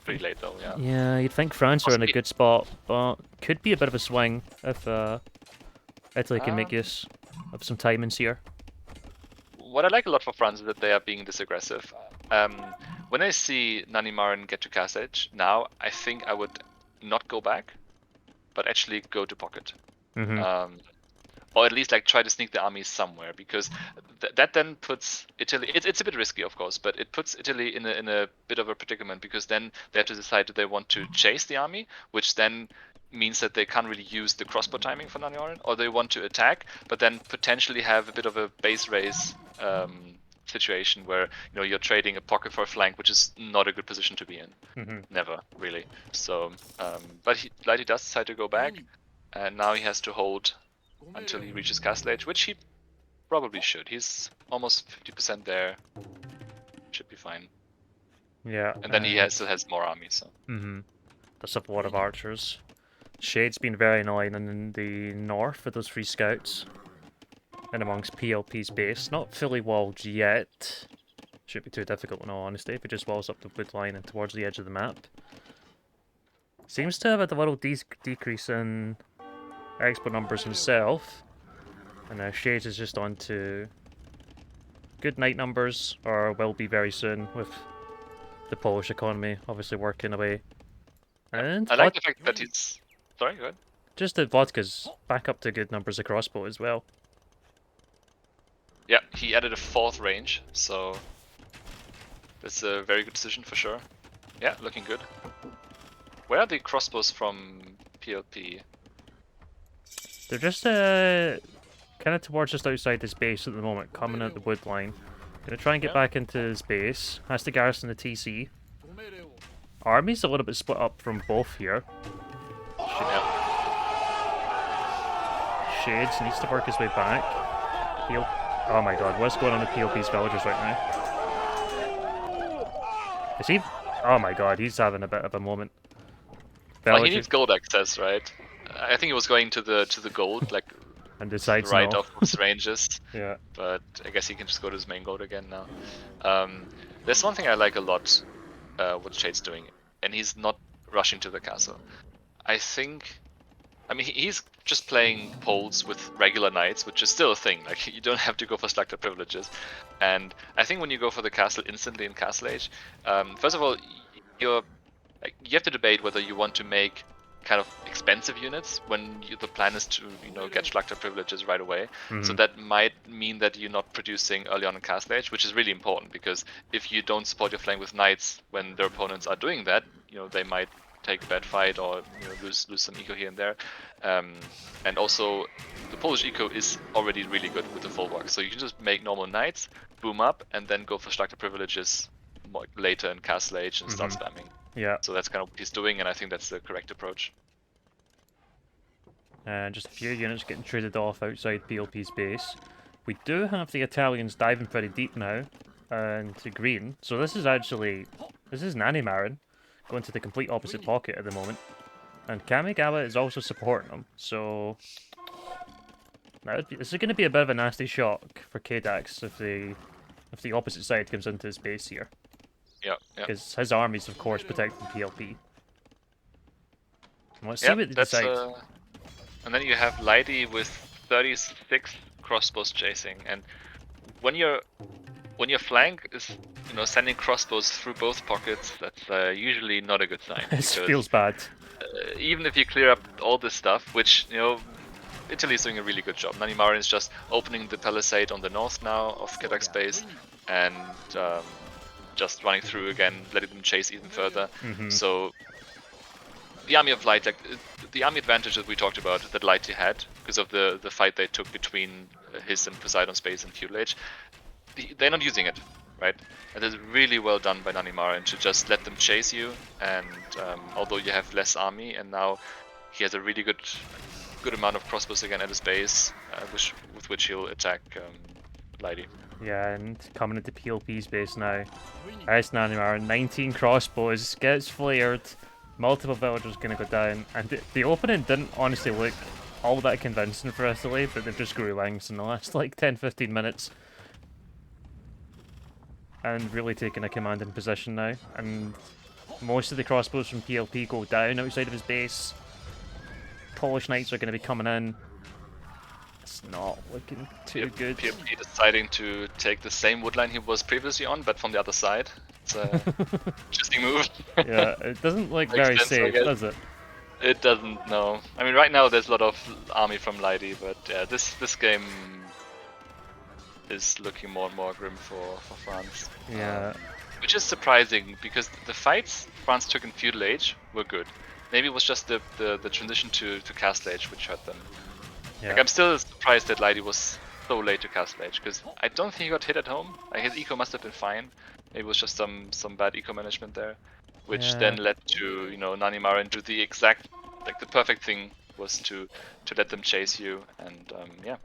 pretty late though. Yeah. Yeah, you'd think France are in a good spot, but could be a bit of a swing if Italy can make use of some timings here. What I like a lot for France is that they are being this aggressive. When I see Nanimaran get to Cast Edge now, I think I would not go back, but actually go to pocket. Or at least like try to sneak the army somewhere, because that then puts Italy. It's a bit risky, of course, but it puts Italy in a bit of a predicament, because then they have to decide, do they want to chase the army, which then means that they can't really use the crossbow timing for Nanimaran, or they want to attack, but then potentially have a bit of a base race situation where you're trading a pocket for a flank, which is not a good position to be in. Never really. So, but Lighty does decide to go back, and now he has to hold until he reaches Castle Age, which he probably should. He's almost 50% there. Should be fine. Yeah. And then he still has more armies. So. There's a lot of archers. Shade's been very annoying in the north with those 3 scouts. And amongst PLP's base. Not fully walled yet. Shouldn't be too difficult in all honesty if it just walls up the wood line and towards the edge of the map. Seems to have had a little decrease in expo numbers himself. And now Shades is just on to good knight numbers, or will be very soon, with the Polish economy obviously working away. And I like the fact that he's... Sorry, go ahead. Just that Vodka's back up to good numbers of crossbow as well. Yeah, he added a 4th range, so that's a very good decision for sure. Yeah, looking good. Where are the crossbows from PLP? They're just kind of towards just outside his base at the moment, coming out the wood line. Gonna try and get back into his base. Has to garrison the TC. Army's a little bit split up from both here. Shades needs to work his way back. Oh my god, what's going on with PLP's villagers right now? Is he? Oh my god, he's having a bit of a moment. Well, he needs gold access, right? I think he was going to the gold, like and decides right no. off of his ranges. Yeah. But I guess he can just go to his main gold again now. There's one thing I like a lot, what Shade's doing, and he's not rushing to the castle. I mean, he's just playing poles with regular knights, which is still a thing. Like, you don't have to go for Slactor privileges. And I think when you go for the castle instantly in Castle Age, first of all, you have to debate whether you want to make kind of expensive units when the plan is to, get Slactor privileges right away. Mm-hmm. So that might mean that you're not producing early on in Castle Age, which is really important, because if you don't support your flank with knights when their opponents are doing that, they might take a bad fight or lose some eco here and there. And also, the Polish eco is already really good with the full walk, so you can just make normal knights, boom up, and then go for Slactor privileges later in Castle Age and start spamming. Yeah. So that's kind of what he's doing, and I think that's the correct approach. And just a few units getting traded off outside PLP's base. We do have the Italians diving pretty deep now into green. So this is Nanny Marin going to the complete opposite pocket at the moment. And Kamigawa is also supporting them. So this is going to be a bit of a nasty shock for Kdax if the opposite side comes into his base here. Yeah. Because his army's, of course, protecting PLP. And let's see what they decide. And then you have Lighty with 36 crossbows chasing, and when your flank is sending crossbows through both pockets, that's usually not a good sign. It feels bad. Even if you clear up all this stuff, which Italy's doing a really good job. Nanny Marin is just opening the palisade on the north now of Kdax base, and just running through again, letting them chase even further. So the army of Light, the army advantage that we talked about, that Lighty had, because of the fight they took between his and Poseidon's base in Feudal Age, they're not using it, right? And it's really well done by Nanny Marin to just let them chase you, and although you have less army, and now he has a really good amount of crossbows again at his base, with which he'll attack Lighty. Yeah, and coming into PLP's base now. Nice Nanny Marin, 19 crossbows, gets flared. Multiple villagers going to go down, and the opening didn't honestly look all that convincing for Italy, but they've just grew lengths in the last 10-15 minutes. And really taking a commanding position now, and most of the crossbows from PLP go down outside of his base. Polish knights are going to be coming in. It's not looking too good. PLP deciding to take the same woodline he was previously on, but from the other side. It's an interesting move. Yeah, it doesn't look very safe, does it? It doesn't, no. I mean, right now there's a lot of army from Lighty, but yeah, this game is looking more and more grim for France. Yeah. Which is surprising, because the fights France took in Feudal Age were good. Maybe it was just the transition to Castle Age which hurt them. Yeah. Like, I'm still surprised that Lighty was so late to Castle Age, because I don't think he got hit at home. Like, his eco must have been fine. Maybe it was just some bad eco management there, which then led to Nanny Marin do the exact, the perfect thing was to let them chase you, and yeah,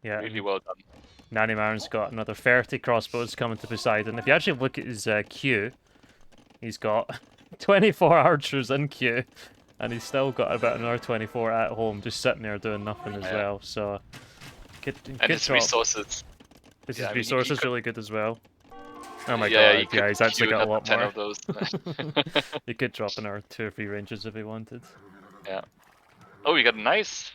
really well done. Nanny Marin's got another 30 crossbows coming to Poseidon. If you actually look at his queue, he's got 24 archers in queue, and he's still got about another 24 at home, just sitting there doing nothing as well. So, good his resources. His resources really good as well. Oh my god, yeah, he's actually got a lot 10 more. Of those. He could drop another 2 or 3 ranges if he wanted. Yeah. Oh, we got a nice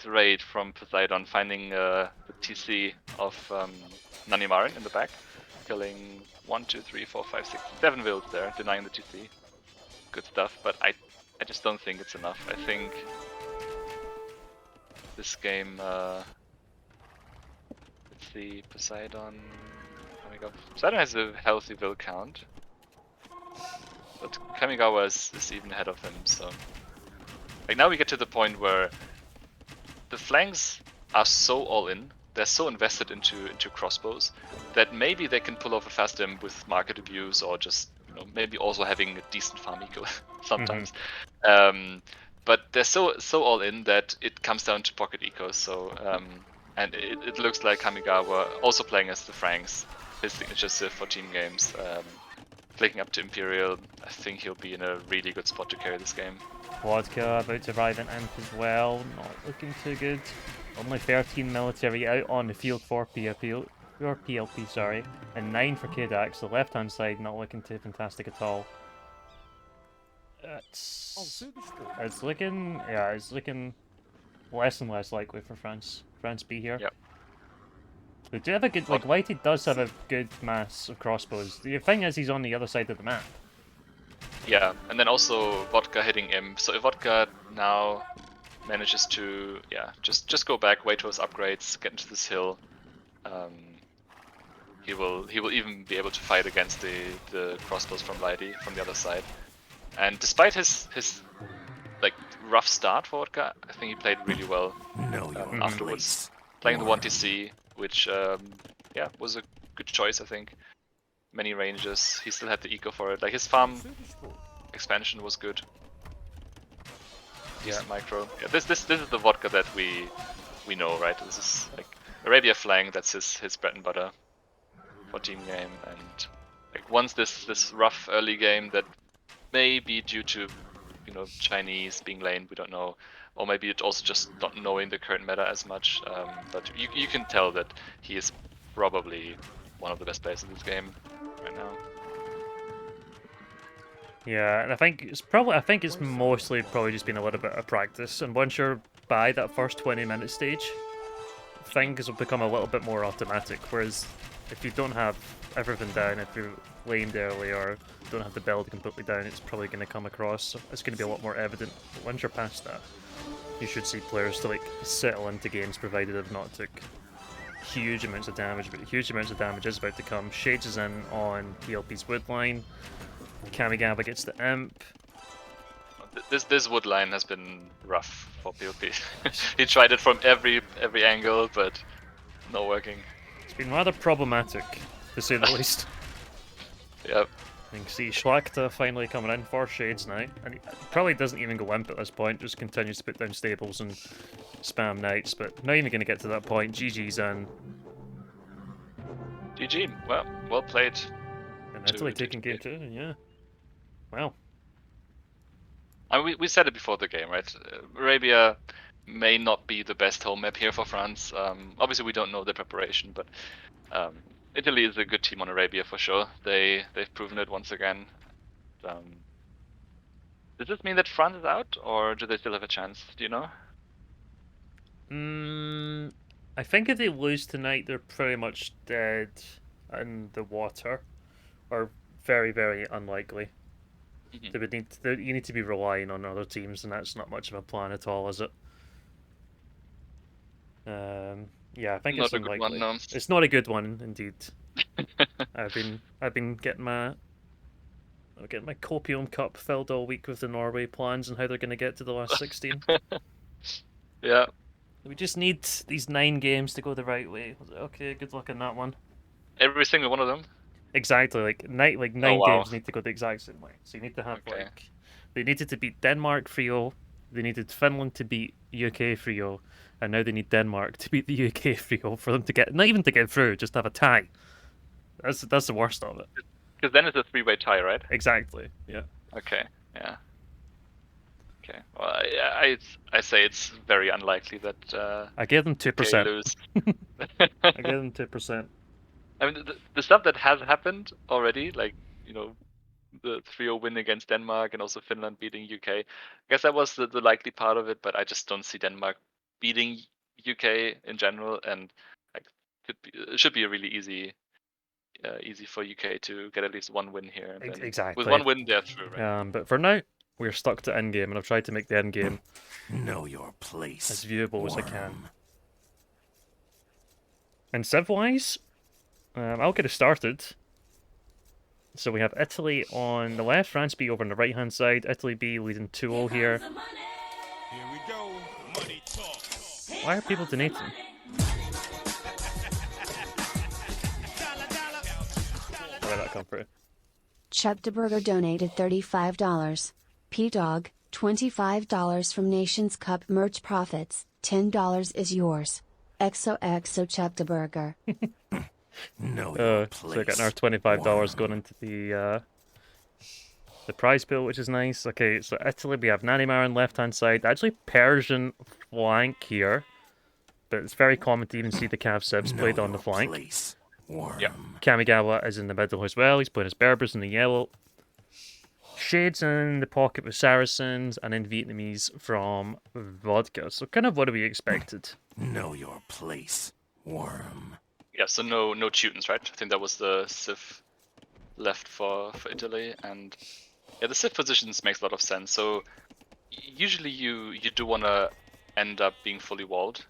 raid from Poseidon, finding the TC of Nanny Marin in the back, killing 1, 2, 3, 4, 5, 6, 7 wilds there, denying the TC. Good stuff, but I just don't think it's enough. I think this game, let's see, Poseidon. Poseidon has a healthy will count, but Kamigawa is even ahead of him, so now we get to the point where the flanks are so all in. They're so invested into crossbows that maybe they can pull off a fast dim with market abuse or just maybe also having a decent farm eco sometimes. But they're so all in that it comes down to pocket ecos. So and it looks like Kamigawa also playing as the Franks, his signature Civ for team games, flicking up to Imperial. I think he'll be in a really good spot to carry this game. Vodka about to arrive in Imp as well, not looking too good. Only 13 military out on the field for PLP, sorry, and 9 for Kdax. The left-hand side not looking too fantastic at all. It's looking, yeah, it's looking less and less likely for France B here. Yep. They do have a good, like, Whitey does have a good mass of crossbows. The thing is, he's on the other side of the map. Yeah, and then also Vodka hitting Imp. So if Vodka now manages to, just go back, wait for his upgrades, get into this hill, he will even be able to fight against the crossbows from Lighty from the other side. And despite his like rough start for Vodka, I think he played really well afterwards. Playing the 1TC, which was a good choice, I think. Many ranges, he still had the eco for it. Like his farm expansion was good. Decent micro. Yeah, this is the Vodka that we know, right? This is like Arabia flank. That's his bread and butter for team game. And like once this rough early game that may be due to Chinese being lane, we don't know, or maybe it's also just not knowing the current meta as much. But you can tell that he is probably one of the best players in this game right now. Yeah, and I think it's mostly probably just been a little bit of practice. And once you're by that first 20-minute stage, things will become a little bit more automatic. Whereas if you don't have everything down, if you're lamed early or don't have the build completely down, it's probably going to come across. It's going to be a lot more evident. But once you're past that, you should see players to like settle into games, provided they've not took huge amounts of damage. But huge amounts of damage is about to come. Shades is in on PLP's wood line. Kamigawa gets the Imp. This wood line has been rough for PLP. He tried it from every angle, but not working. It's been rather problematic, to say the least. Yep. You can see Schlachta finally coming in for Shades now, and he probably doesn't even go Imp at this point, just continues to put down stables and spam Knights, but not even going to get to that point. GG's in. GG. Well played. And Italy taking game 2, yeah. Wow. I mean, we said it before the game, right? Arabia may not be the best home map here for France. Obviously, we don't know the preparation, but Italy is a good team on Arabia for sure. They've proven it once again. Does this mean that France is out, or do they still have a chance? Do you know? I think if they lose tonight, they're pretty much dead in the water, or very, very unlikely. They would you need to be relying on other teams, and that's not much of a plan at all, is it? Yeah, I think Not it's a good unlikely. one, no. It's not a good one, indeed. I've been getting my Copium Cup filled all week with the Norway plans and how they're going to get to the last 16. Yeah. We just need these 9 games to go the right way. Okay, good luck on that one. Every single one of them? Exactly, like 9 games need to go the exact same way. So you need to have they needed to beat Denmark 3-0, they needed Finland to beat UK 3-0, and now they need Denmark to beat the UK 3-0 for them to get, not even to get through, just have a tie. That's the worst of it. Because then it's a 3-way tie, right? Exactly. Yeah. Okay. Yeah. Okay. Well, I say it's very unlikely that I gave them 2%. lose. I gave them 2%. I mean, the stuff that has happened already, like the 3-0 win against Denmark and also Finland beating UK. I guess that was the likely part of it, but I just don't see Denmark beating UK in general, and like it should be a really easy for UK to get at least one win here. And Exactly. With one win, they're through, right? But for now, we're stuck to endgame, and I've tried to make the endgame know your place as viewable as I can. And Civ-wise, I'll get it started. So we have Italy on the left, France B over on the right-hand side, Italy B leading 2-0 here. Here we go. Money talk. Why are people donating? Where did that come through? Chubtaburger donated $35. P-Dog, $25 from Nations Cup merch profits, $10 is yours. XOXO Chubtaburger. Know your So we're getting place. our $25 Worm. going into the prize pool, which is nice. Okay, so Italy, we have Nanimar on left-hand side. Actually, Persian flank here. But it's very common to even see the Cav Sibs Know played on the your flank. place. Worm. Yeah. Kamigawa is in the middle as well. He's playing his Berbers in the yellow. Shades in the pocket with Saracens, and then Vietnamese from Vodka. So kind of what we expected. Know your place. Worm. Yeah, so no Teutons, right? I think that was the Civ left for Italy, and yeah, the Civ positions makes a lot of sense. So usually you do want to end up being fully walled.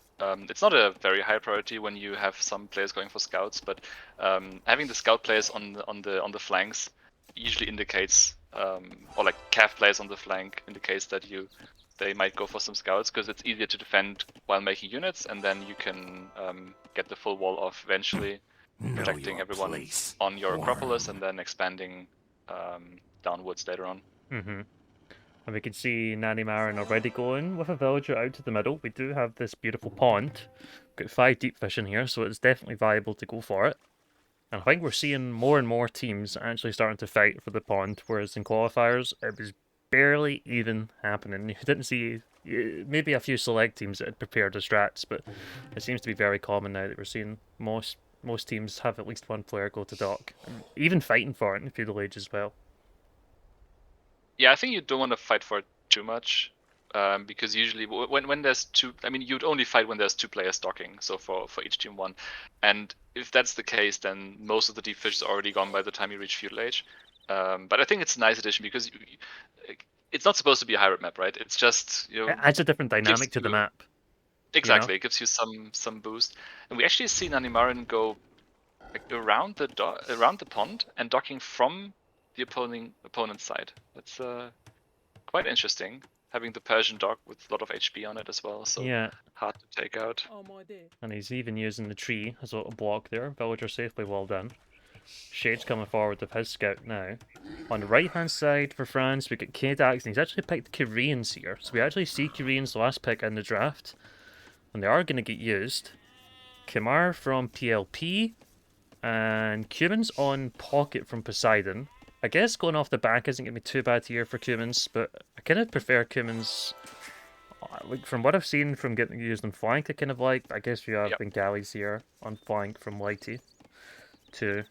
It's not a very high priority when you have some players going for scouts, but having the scout players on the flanks usually indicates, or like cav players on the flank indicates that they might go for some scouts, because it's easier to defend while making units, and then you can get the full wall off eventually, Know protecting your everyone place. on your Acropolis, Worm. and then expanding downwards later on. Mm-hmm. And we can see Nanimaran already going with a villager out to the middle. We do have this beautiful pond. Got 5 deep fish in here, so it's definitely viable to go for it. And I think we're seeing more and more teams actually starting to fight for the pond, whereas in qualifiers, it was barely even happening. You didn't see maybe a few select teams that had prepared as strats, but it seems to be very common now that we're seeing most teams have at least one player go to dock, and even fighting for it in Feudal Age as well. Yeah, I think you don't want to fight for it too much, because usually when there's two, I mean, you'd only fight when there's 2 players docking. So for each team one, and if that's the case, then most of the deep fish is already gone by the time you reach Feudal Age. But I think it's a nice addition because it's not supposed to be a hybrid map, right? It's just It adds a different dynamic to the map. Exactly, it gives you some boost, and we actually see Nanimaran go like around the pond and docking from the opponent's side. That's quite interesting, having the Persian dock with a lot of HP on it as well, so Yeah, hard to take out. and he's even using the tree as a little block there. Villager safely well done. Shade's coming forward with his scout now. On the right hand side for France, we get K-Dax, and he's actually picked Koreans here. So we actually see Koreans last pick in the draft, and they are going to get used. Kimar from PLP, and Cumans on Pocket from Poseidon. I guess going off the back isn't going to be too bad here for Cumans, but I kind of prefer Cumans. Like from what I've seen from getting used on flank, I kind of like. I guess you have Yep. Bengalis here on flank from Lighty too.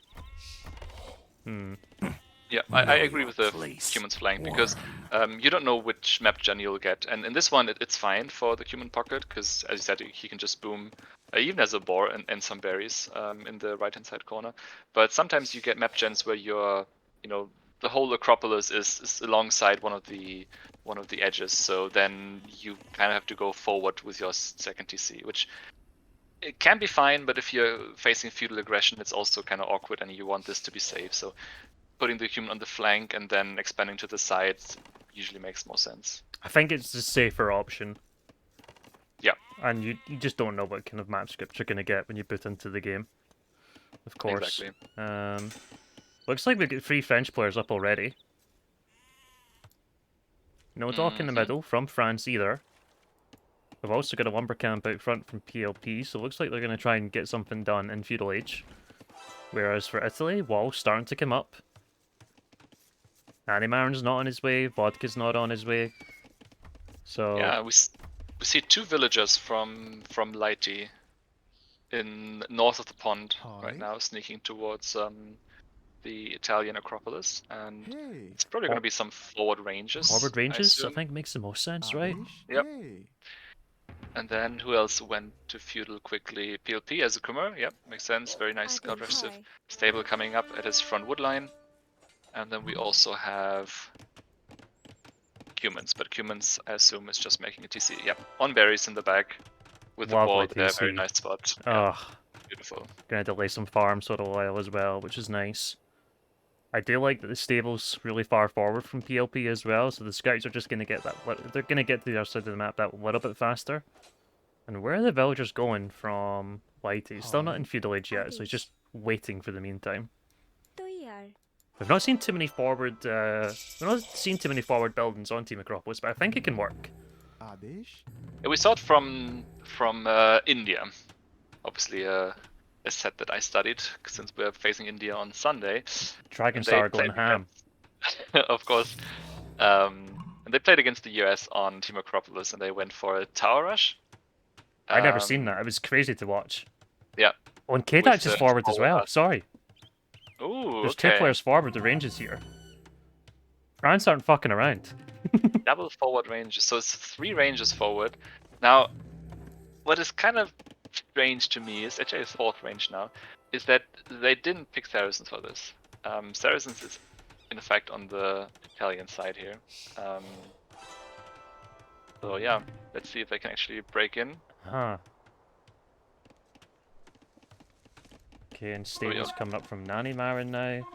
Yeah, I Know agree your with the place. Cuman's flank, because Worm. you don't know which map gen you'll get, and in this one it's fine for the Cuman pocket, because as you said, he can just boom, even as a boar and some berries in the right hand side corner. But sometimes you get map gens where the whole Acropolis is alongside one of the edges, so then you kind of have to go forward with your second TC, which it can be fine, but if you're facing feudal aggression, it's also kind of awkward, and you want this to be safe. So putting the human on the flank and then expanding to the sides usually makes more sense. I think it's the safer option. Yeah. And you just don't know what kind of map script you're going to get when you boot into the game. Of course. Exactly. Looks like we've got 3 French players up already. No dock in the middle from France either. We've also got a lumber camp out front from PLP, so it looks like they're going to try and get something done in Feudal Age. Whereas for Italy, Wall's starting to come up. Animaron's not on his way, Vodka's not on his way. So Yeah, we see 2 villagers from Lighty in north of the pond right now, sneaking towards the Italian Acropolis, and it's probably going to be some forward ranges. forward ranges, I assume. think, makes the most sense, right? Yep. And then who else went to feudal quickly? PLP as a Kumar, yep, makes sense. Very nice counteractive stable coming up at his front wood line. And then we also have Cumans, but Cumans, I assume, is just making a TC. Yep, on berries in the back with the Lovely ward there, TC. very nice spot. Ugh. Yeah, beautiful. Gonna delay some farms for a while as well, which is nice. I do like that the stable's really far forward from PLP as well, so the scouts are just gonna get that. They're gonna get to the other side of the map that little bit faster. And where are the villagers going from Whitey? He's still not in feudal age yet, so he's just waiting for the meantime. We've not seen too many forward buildings on Team Acropolis, but I think it can work. Yeah, we saw it from India. Obviously, a set that I studied since we're facing India on Sunday. Dragon Star going ham. Of course. And they played against the US on Team Acropolis, and they went for a tower rush. I'd never seen that. It was crazy to watch. Yeah. Oh, and K-Dax is forward as well. Sorry. Ooh, There's okay. 2 players forward. The ranges here. France aren't fucking around. Double forward ranges. So it's 3 ranges forward. Now, what is kind of strange to me is actually his 4th range now, is that they didn't pick Saracens for this. Saracens is in effect on the Italian side here. So yeah, let's see if they can actually break in. Huh. Okay, and Stable's coming up from Nanny Marin now.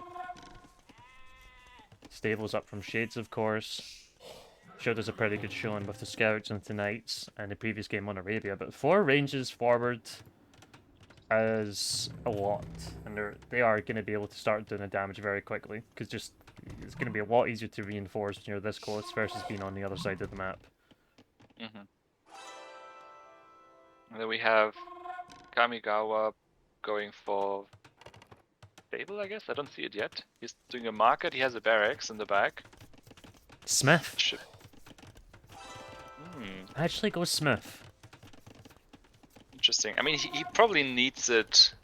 Stable's up from Shades, of course. Showed us a pretty good showing with the Scouts and the Knights and the previous game on Arabia, but 4 ranges forward is a lot, and they are going to be able to start doing the damage very quickly, because it's going to be a lot easier to reinforce when you're this close versus being on the other side of the map. And then we have Kamigawa going for stable, I guess. I don't see it yet. He's doing a market. He has a barracks in the back. Smith. Actually, go Smith. Interesting. I mean, he probably needs it.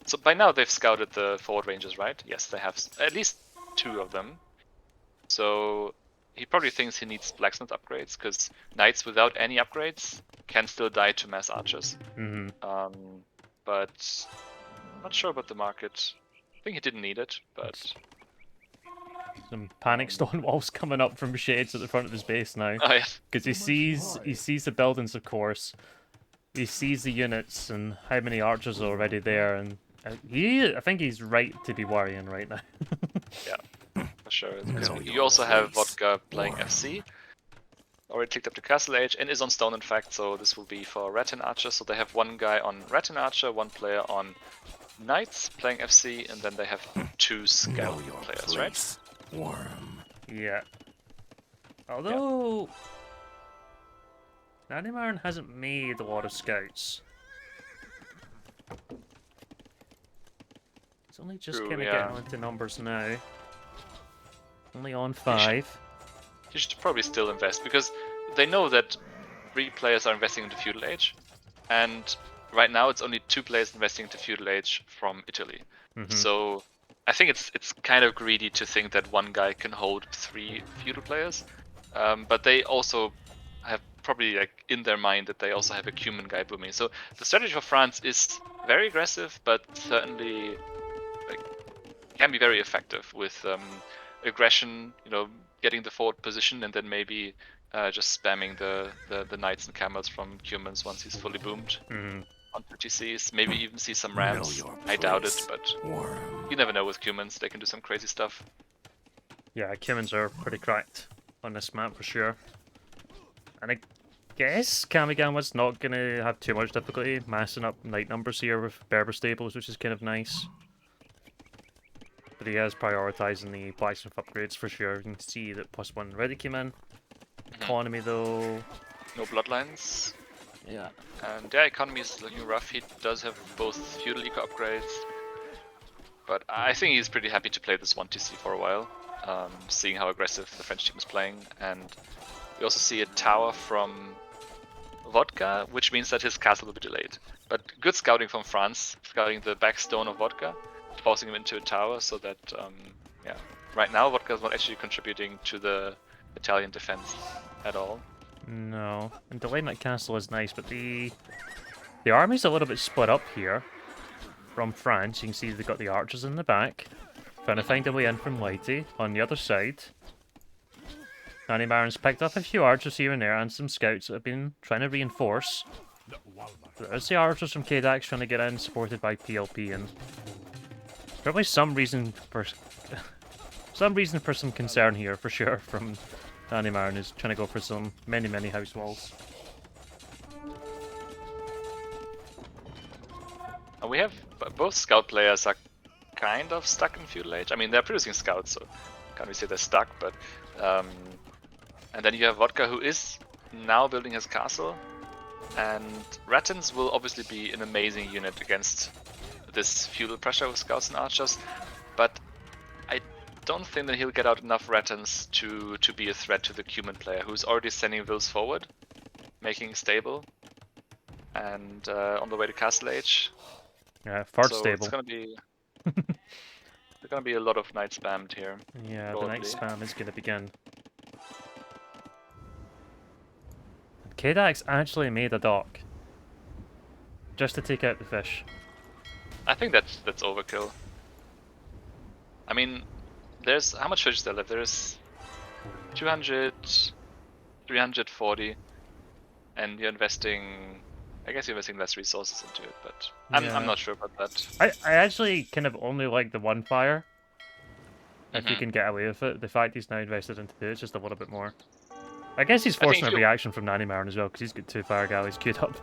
So by now they've scouted the forward ranges, right? Yes, they have at least 2 of them. So he probably thinks he needs blacksmith upgrades, because knights without any upgrades can still die to mass archers. But I'm not sure about the market. I think he didn't need it, but some panic stone walls coming up from Shades at the front of his base now. Oh, yeah. Because he sees the buildings, of course. He sees the units and how many archers are already there, and I think he's right to be worrying right now. Yeah, for sure. You also have Vodka playing FC. Already clicked up to Castle Age and is on Stone, in fact, so this will be for Rattan Archer. So they have 1 guy on Rattan Archer, 1 player on Knights playing FC, and then they have 2 Scout players, right? Worm. Yeah. Although Nanimaran hasn't made a lot of scouts. It's only just kind of getting into numbers now. Only on 5. You should probably still invest, because they know that 3 players are investing into Feudal Age, and right now it's only 2 players investing into Feudal Age from Italy. So I think it's kind of greedy to think that 1 guy can hold 3 feudal players, but they also have probably in their mind that they also have a Cuman guy booming. So the strategy for France is very aggressive, but certainly can be very effective with aggression. Getting the forward position and then maybe just spamming the knights and camels from Cumans once he's fully boomed. On TCs, maybe even see some rams. I doubt it, but you never know with Cumans. They can do some crazy stuff. Yeah, Cumans are pretty cracked on this map for sure. And I guess Kamigawa's not going to have too much difficulty massing up knight numbers here with Berber stables, which is kind of nice. But he is prioritising the blacksmith upgrades for sure. You can see that +1 already came in. Economy though... No bloodlines. Yeah. And yeah, economy is looking rough. He does have both feudal eco upgrades. But I think he's pretty happy to play this 1TC for a while. Seeing how aggressive the French team is playing. And we also see a tower from Vodka, which means that his castle will be delayed. But good scouting from France, scouting the backstone of Vodka, forcing him into a tower so that, yeah. Right now, Vodka is not actually contributing to the Italian defense at all. No, and delaying that castle is nice, but the army's a little bit split up here from France. You can see they've got the archers in the back, trying to find a way in from Whitey on the other side. Nanny Marin's picked up a few archers here and there and some scouts that have been trying to reinforce. There's the archers from K-Dax trying to get in, supported by PLP, and probably some reason for some concern here for sure from Nanny Marin, is trying to go for some many house walls. And we have both scout players are kind of stuck in feudal age. I mean, they're producing scouts, so can't we say they're stuck? But and then you have Vodka, who is now building his castle, and Ratans will obviously be an amazing unit against this feudal pressure with scouts and archers, but I don't think that he'll get out enough Ratans to be a threat to the Cuman player, who's already sending Wills forward, making stable, and on the way to Castle Age. Yeah, fart So stable. it's gonna be there's gonna be a lot of knight spammed here. Yeah, probably. the night spam is going to begin. Kdax actually made a dock. Just to take out the fish. I think that's overkill. I mean, there's how much fish is there left? There's 200, 340, and you're investing. I guess you're investing less resources into it, but I'm not sure about that. I actually kind of only like the one fire. If you can get away with it. The fact he's now invested into two, it's just a little bit more. I guess he's forcing a reaction from Nanimaran as well, because he's got 2 fire galleys queued up.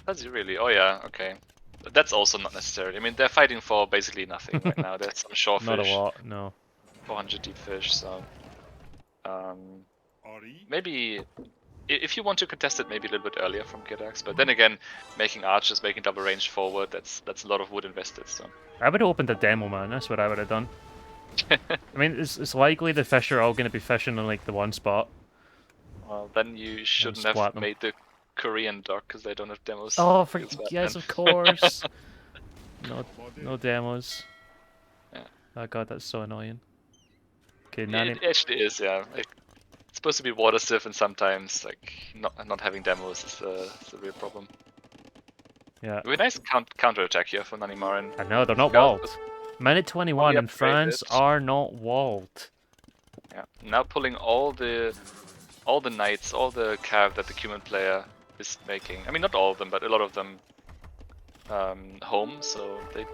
Does he really? Oh yeah, okay. But that's also not necessary. I mean, they're fighting for basically nothing right now. There's some shorefish. Not a lot, no. 400 deep fish, so... maybe... If you want to contest it, maybe a little bit earlier from Kdax, but then again, making archers, making double range forward, that's a lot of wood invested, so... I would have opened a demo, man. That's what I would have done. I mean, it's likely the fish are all going to be fishing in, like, the one spot. Well, then you shouldn't have made the Korean dock, because they don't have demos. Oh, yes, of course! No demos. Yeah. Oh god, that's so annoying. Okay, It actually is, yeah. Like, it's supposed to be water sieve, and sometimes like not having demos is a real problem. Yeah. We have a nice counter attack here for Nanimaran. I know, they're not walled. Minute 21 in France are not walled. Yeah. Now pulling all the knights, all the cav that the Cuman player is making. I mean, not all of them, but a lot of them home. So they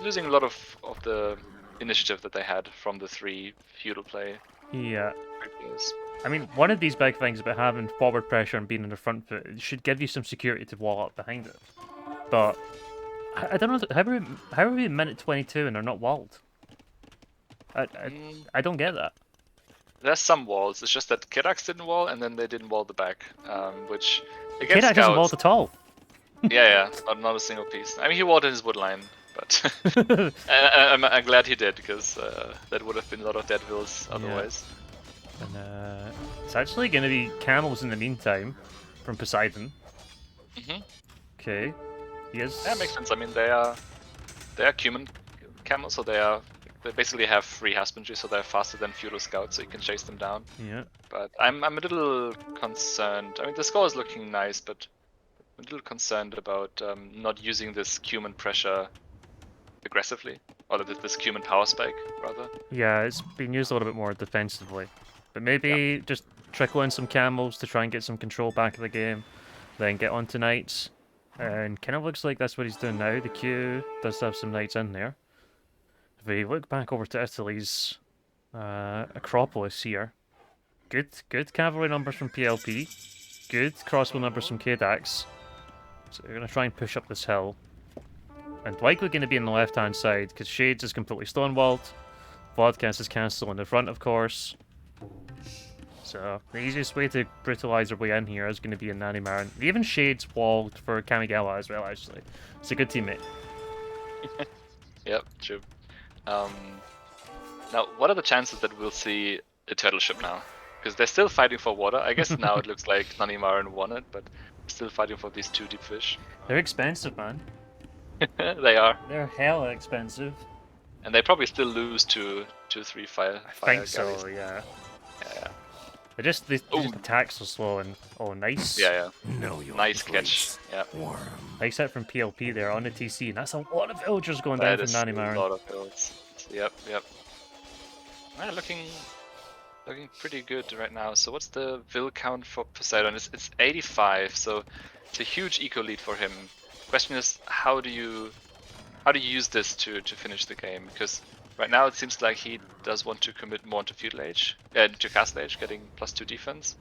losing a lot of the initiative that they had from the 3 feudal play. Yeah. Previous. I mean, one of these big things about having forward pressure and being in the front foot, it should give you some security to wall up behind it. But I don't know, how are we in minute 22 and they're not walled? I don't get that. There's some walls. It's just that Kdax didn't wall, and then they didn't wall the back, which against Kdax hasn't walled at all. yeah, not a single piece. I mean, he walled in his wood line, but I'm glad he did, because that would have been a lot of dead vills otherwise. And it's actually going to be camels in the meantime from Poseidon. Okay. Yes. Yeah, makes sense. I mean, they are Cuman camels, so they basically have free husbandry, so they're faster than feudal scouts, so you can chase them down. Yeah. But I'm a little concerned. I mean, the score is looking nice, but I'm a little concerned about not using this Cuman pressure aggressively, or this Cuman power spike rather. Yeah, it's been used a little bit more defensively, but maybe just trickle in some camels to try and get some control back of the game, then get on to knights. And kind of looks like that's what he's doing now. The queue does have some knights in there. If we look back over to Italy's Acropolis here, good cavalry numbers from PLP, good crossbow numbers from Kdax. So we're going to try and push up this hill. And likely going to be on the left-hand side, because Shades is completely stonewalled. Vodcast is castle in the front, of course. So the easiest way to brutalize our way in here is going to be in Nanimaran. Even Shades walled for Kamigala as well, actually. It's a good teammate. Yep, true. Now, what are the chances that we'll see a turtle ship now? Because they're still fighting for water. I guess now it looks like Nanimaran won it, but still fighting for these 2 deep fish. They're expensive, man. They are. They're hella expensive. And they probably still lose to 3 fire. I think galleys. so, yeah. Yeah. They just attack so slow and nice. Yeah. Know your Nice place, catch. Yeah. worm. Nice hit from PLP there on the TC, and that's a lot of villagers going down That from is a Nanimaran. lot of builds. Yep. Yeah, looking pretty good right now. So what's the Vill count for Poseidon? It's 85, so it's a huge eco lead for him. Question is, how do you use this to finish the game? Because right now it seems like he does want to commit more to feudal age, to castle age, getting +2 defense.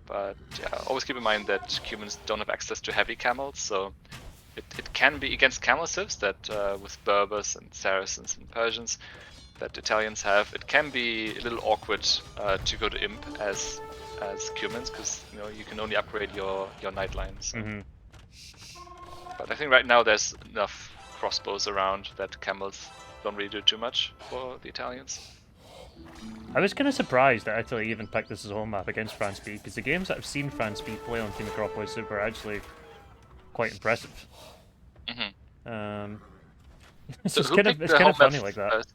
But yeah, always keep in mind that humans don't have access to heavy camels, so it can be against camel civs that with Berbers and Saracens and Persians that Italians have. It can be a little awkward to go to imp as humans, because you can only upgrade your knight lines. So. Mm-hmm. But I think right now there's enough crossbows around that camels don't really do too much for the Italians. I was kind of surprised that Italy even picked this as a home map against France B, because the games that I've seen France B play on Team Acropolis were actually quite impressive. Mm-hmm. It's So just who kind of picked it's the kind of home map funny like that. first?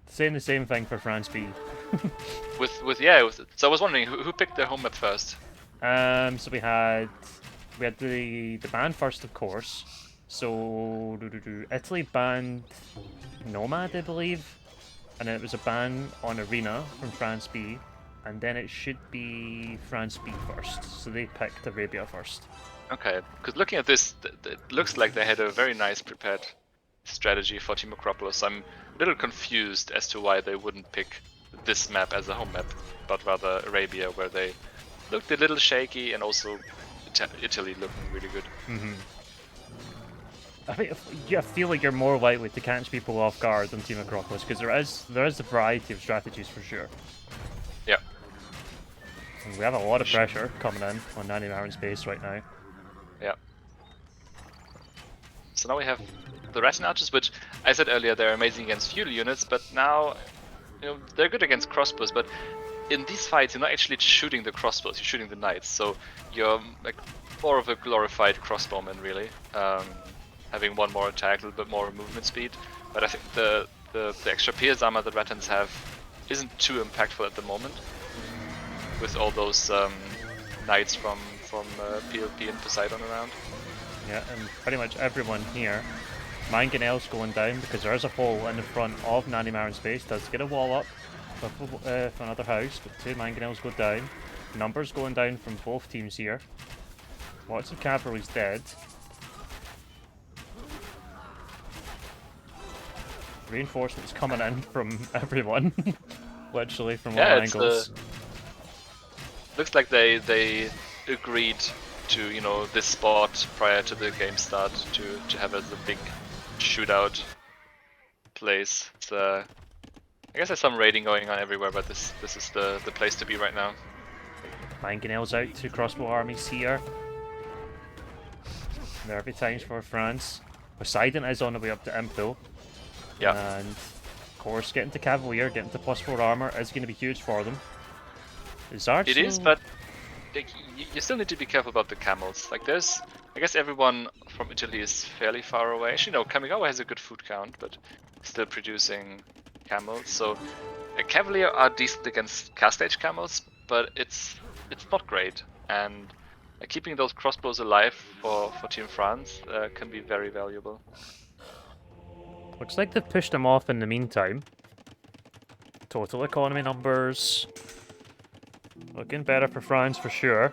Saying the same thing for France B. So I was wondering who picked their home map first. So we had the ban first, of course. So Italy banned Nomad, I believe, and it was a ban on Arena from France B, and then it should be France B first. So they picked Arabia first. Okay, because looking at this, it looks like they had a very nice prepared strategy for Team Acropolis. I'm a little confused as to why they wouldn't pick this map as a home map, but rather Arabia, where they looked a little shaky, and also Italy looking really good. Mm-hmm. I feel like you're more likely to catch people off guard than Team Acropolis, because there is a variety of strategies for sure. Yeah. And we have a lot of pressure coming in on 90 Marin space right now. Yeah. So now we have the Rattan Archers, which I said earlier they're amazing against fuel units, but now they're good against crossbows. But in these fights, you're not actually shooting the crossbows; you're shooting the knights. So you're like more of a glorified crossbowman, really. Having one more attack, a little bit more movement speed. But I think the extra Pierce armor that Rattans have isn't too impactful at the moment, with all those knights from PLP and Poseidon around. Yeah, and pretty much everyone here. Mangonel's going down because there is a hole in the front of Nanny Marin space. Does get a wall up for another house, but 2 Mangonels go down. Numbers going down from both teams here. Lots of cavalry's dead. Reinforcements coming in from everyone, literally from all angles. Looks like they agreed to this spot prior to the game start to have as a big shootout place. So I guess there's some raiding going on everywhere, but this is the place to be right now. Mangonel's out to crossbow armies here. Nervy times for France. Poseidon is on the way up to Imp though. Yeah. And of course, getting to Cavalier, getting to +4 armor is going to be huge for them. It is, but you still need to be careful about the camels. Like I guess everyone from Italy is fairly far away. Actually, no, Kamigawa has a good food count, but still producing camels. So Cavalier are decent against cast age camels, but it's not great. And keeping those crossbows alive for Team France can be very valuable. Looks like they've pushed them off in the meantime. Total economy numbers looking better for France for sure.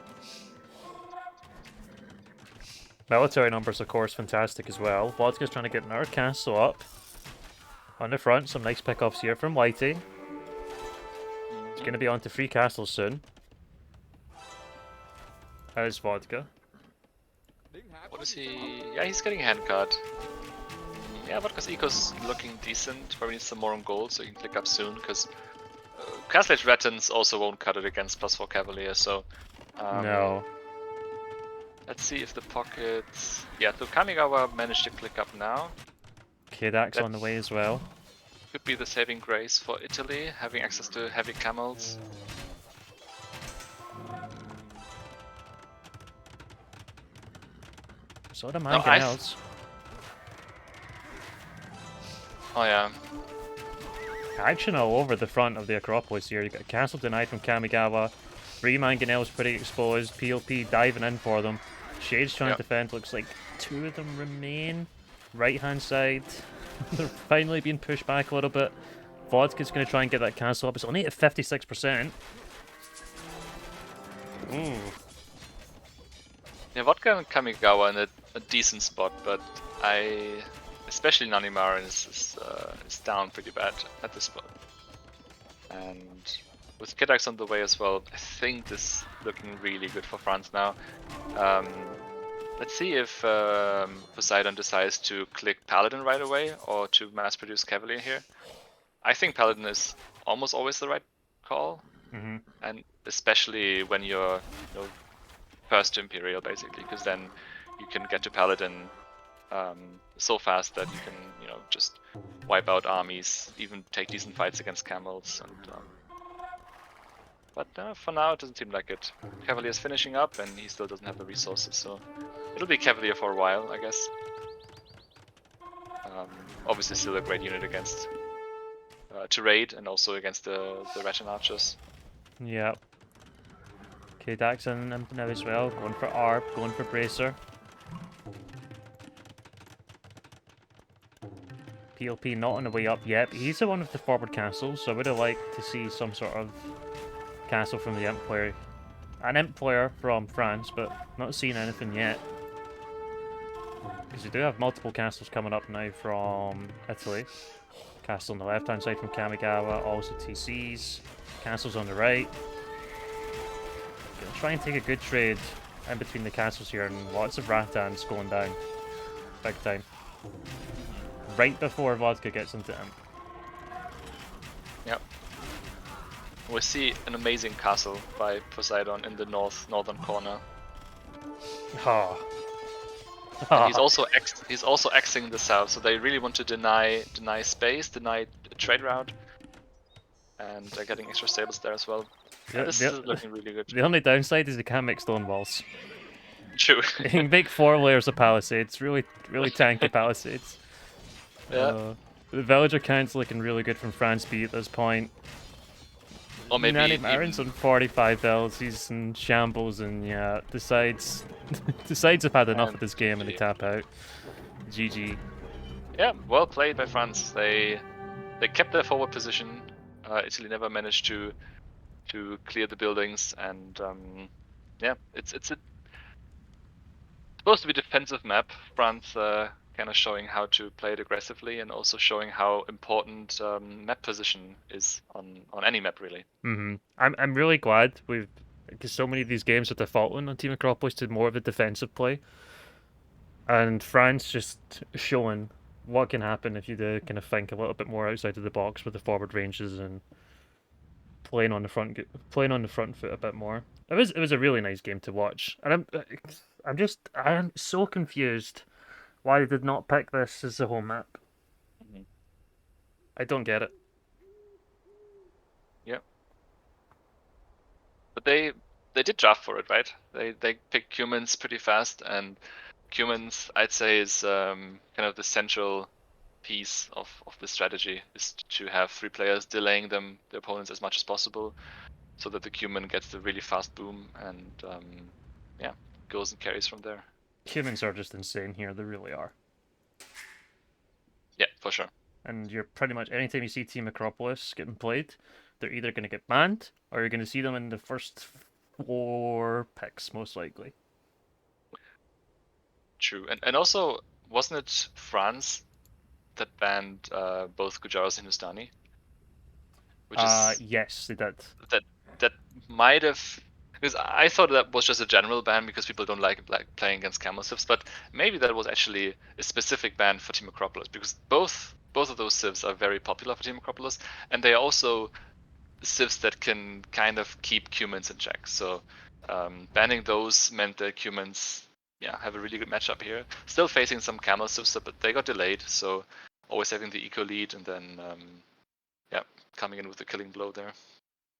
Military numbers, of course, fantastic as well. Vodka's trying to get another castle up. On the front, some nice pickups here from Whitey. He's going to be on to 3 castles soon. How's Vodka? What is he? Yeah, he's getting a handcard. Yeah, Vodka's eco's looking decent. Probably needs some more on gold, so he can click up soon, because Castle Age Rattans also won't cut it against +4 Cavalier, so... No. Let's see if the pockets... Yeah, so Kamigawa managed to click up now. Kedak's on the way as well. Could be the saving grace for Italy, having access to heavy camels. So the Mangonels. Oh yeah. Action all over the front of the Acropolis here. You got castle denied from Kamigawa. 3 Mangonels pretty exposed. PLP diving in for them. Shade's trying to defend. Looks like 2 of them remain. Right hand side. They're finally being pushed back a little bit. Vodka's going to try and get that castle up. It's only at 56%. Ooh. Yeah, Vodka and Kamigawa in a decent spot, but especially Nanimara is down pretty bad at this spot. And with Kedax on the way as well, I think this is looking really good for France now. Let's see if Poseidon decides to click Paladin right away or to mass produce Cavalier here. I think Paladin is almost always the right call, and especially when you're first to Imperial basically, because then you can get to Paladin so fast that you can just wipe out armies, even take decent fights against camels. And but for now, it doesn't seem like it. Cavalier's finishing up, and he still doesn't have the resources, so it'll be Cavalier for a while, I guess. Obviously, still a great unit against to raid, and also against the Ratchet Archers. Yep. Okay, Dax in now as well, going for ARP, going for Bracer. PLP not on the way up yet, but he's the one with the forward castles, so I would have liked to see some sort of castle from the Imp player. An Imp player from France, but not seeing anything yet. Because we do have multiple castles coming up now from Italy. Castle on the left hand side from Kamigawa, also TCs. Castles on the right. Gonna try and take a good trade in between the castles here, and lots of Rattans going down. Big time. Right before Vodka gets into Imp. Yep. We see an amazing castle by Poseidon in the northern corner. Ha. And he's also Xing the south, so they really want to deny space, deny a trade route, and they're getting extra stables there as well. Yeah, this is looking really good. The only downside is they can't make stone walls. True. You can make 4 layers of palisades, really tanky palisades. Yeah. The villager count's looking really good from France B at this point. Or maybe Nanny even... Marin's on 45 vills, he's in shambles, and yeah, decides have had enough of this game and they tap out. GG. Yeah, well played by France. They kept their forward position. Italy never managed to clear the buildings, and yeah, it's supposed to be a defensive map. France kind of showing how to play it aggressively, and also showing how important map position is on any map, really. I'm really glad because so many of these games are defaulting on Team Acropolis to more of a defensive play, and France just showing what can happen if you do kind of think a little bit more outside of the box with the forward ranges and playing on the front foot a bit more. It was a really nice game to watch, and I'm so confused why they did not pick this as the home map. I don't get it. Yeah, but they did draft for it, right? They picked humans pretty fast, and humans, I'd say, is kind of the central piece of the strategy, is to have 3 players delaying their opponents as much as possible, so that the human gets the really fast boom, and yeah, goes and carries from there. Humans are just insane here, they really are. Yeah, for sure. And you're pretty much, anytime you see Team Acropolis getting played, they're either going to get banned, or you're going to see them in the first 4 picks, most likely. True, and also, wasn't it France that banned both Gujaras and Hindustani? Which is yes, they did. That might have, because I thought that was just a general ban because people don't like playing against camel civs, but maybe that was actually a specific ban for Team Acropolis, because both of those civs are very popular for Team Acropolis, and they are also civs that can kind of keep humans in check. So banning those meant that humans have a really good matchup here. Still facing some camel civs, but they got delayed, so always having the eco lead, and then coming in with the killing blow there.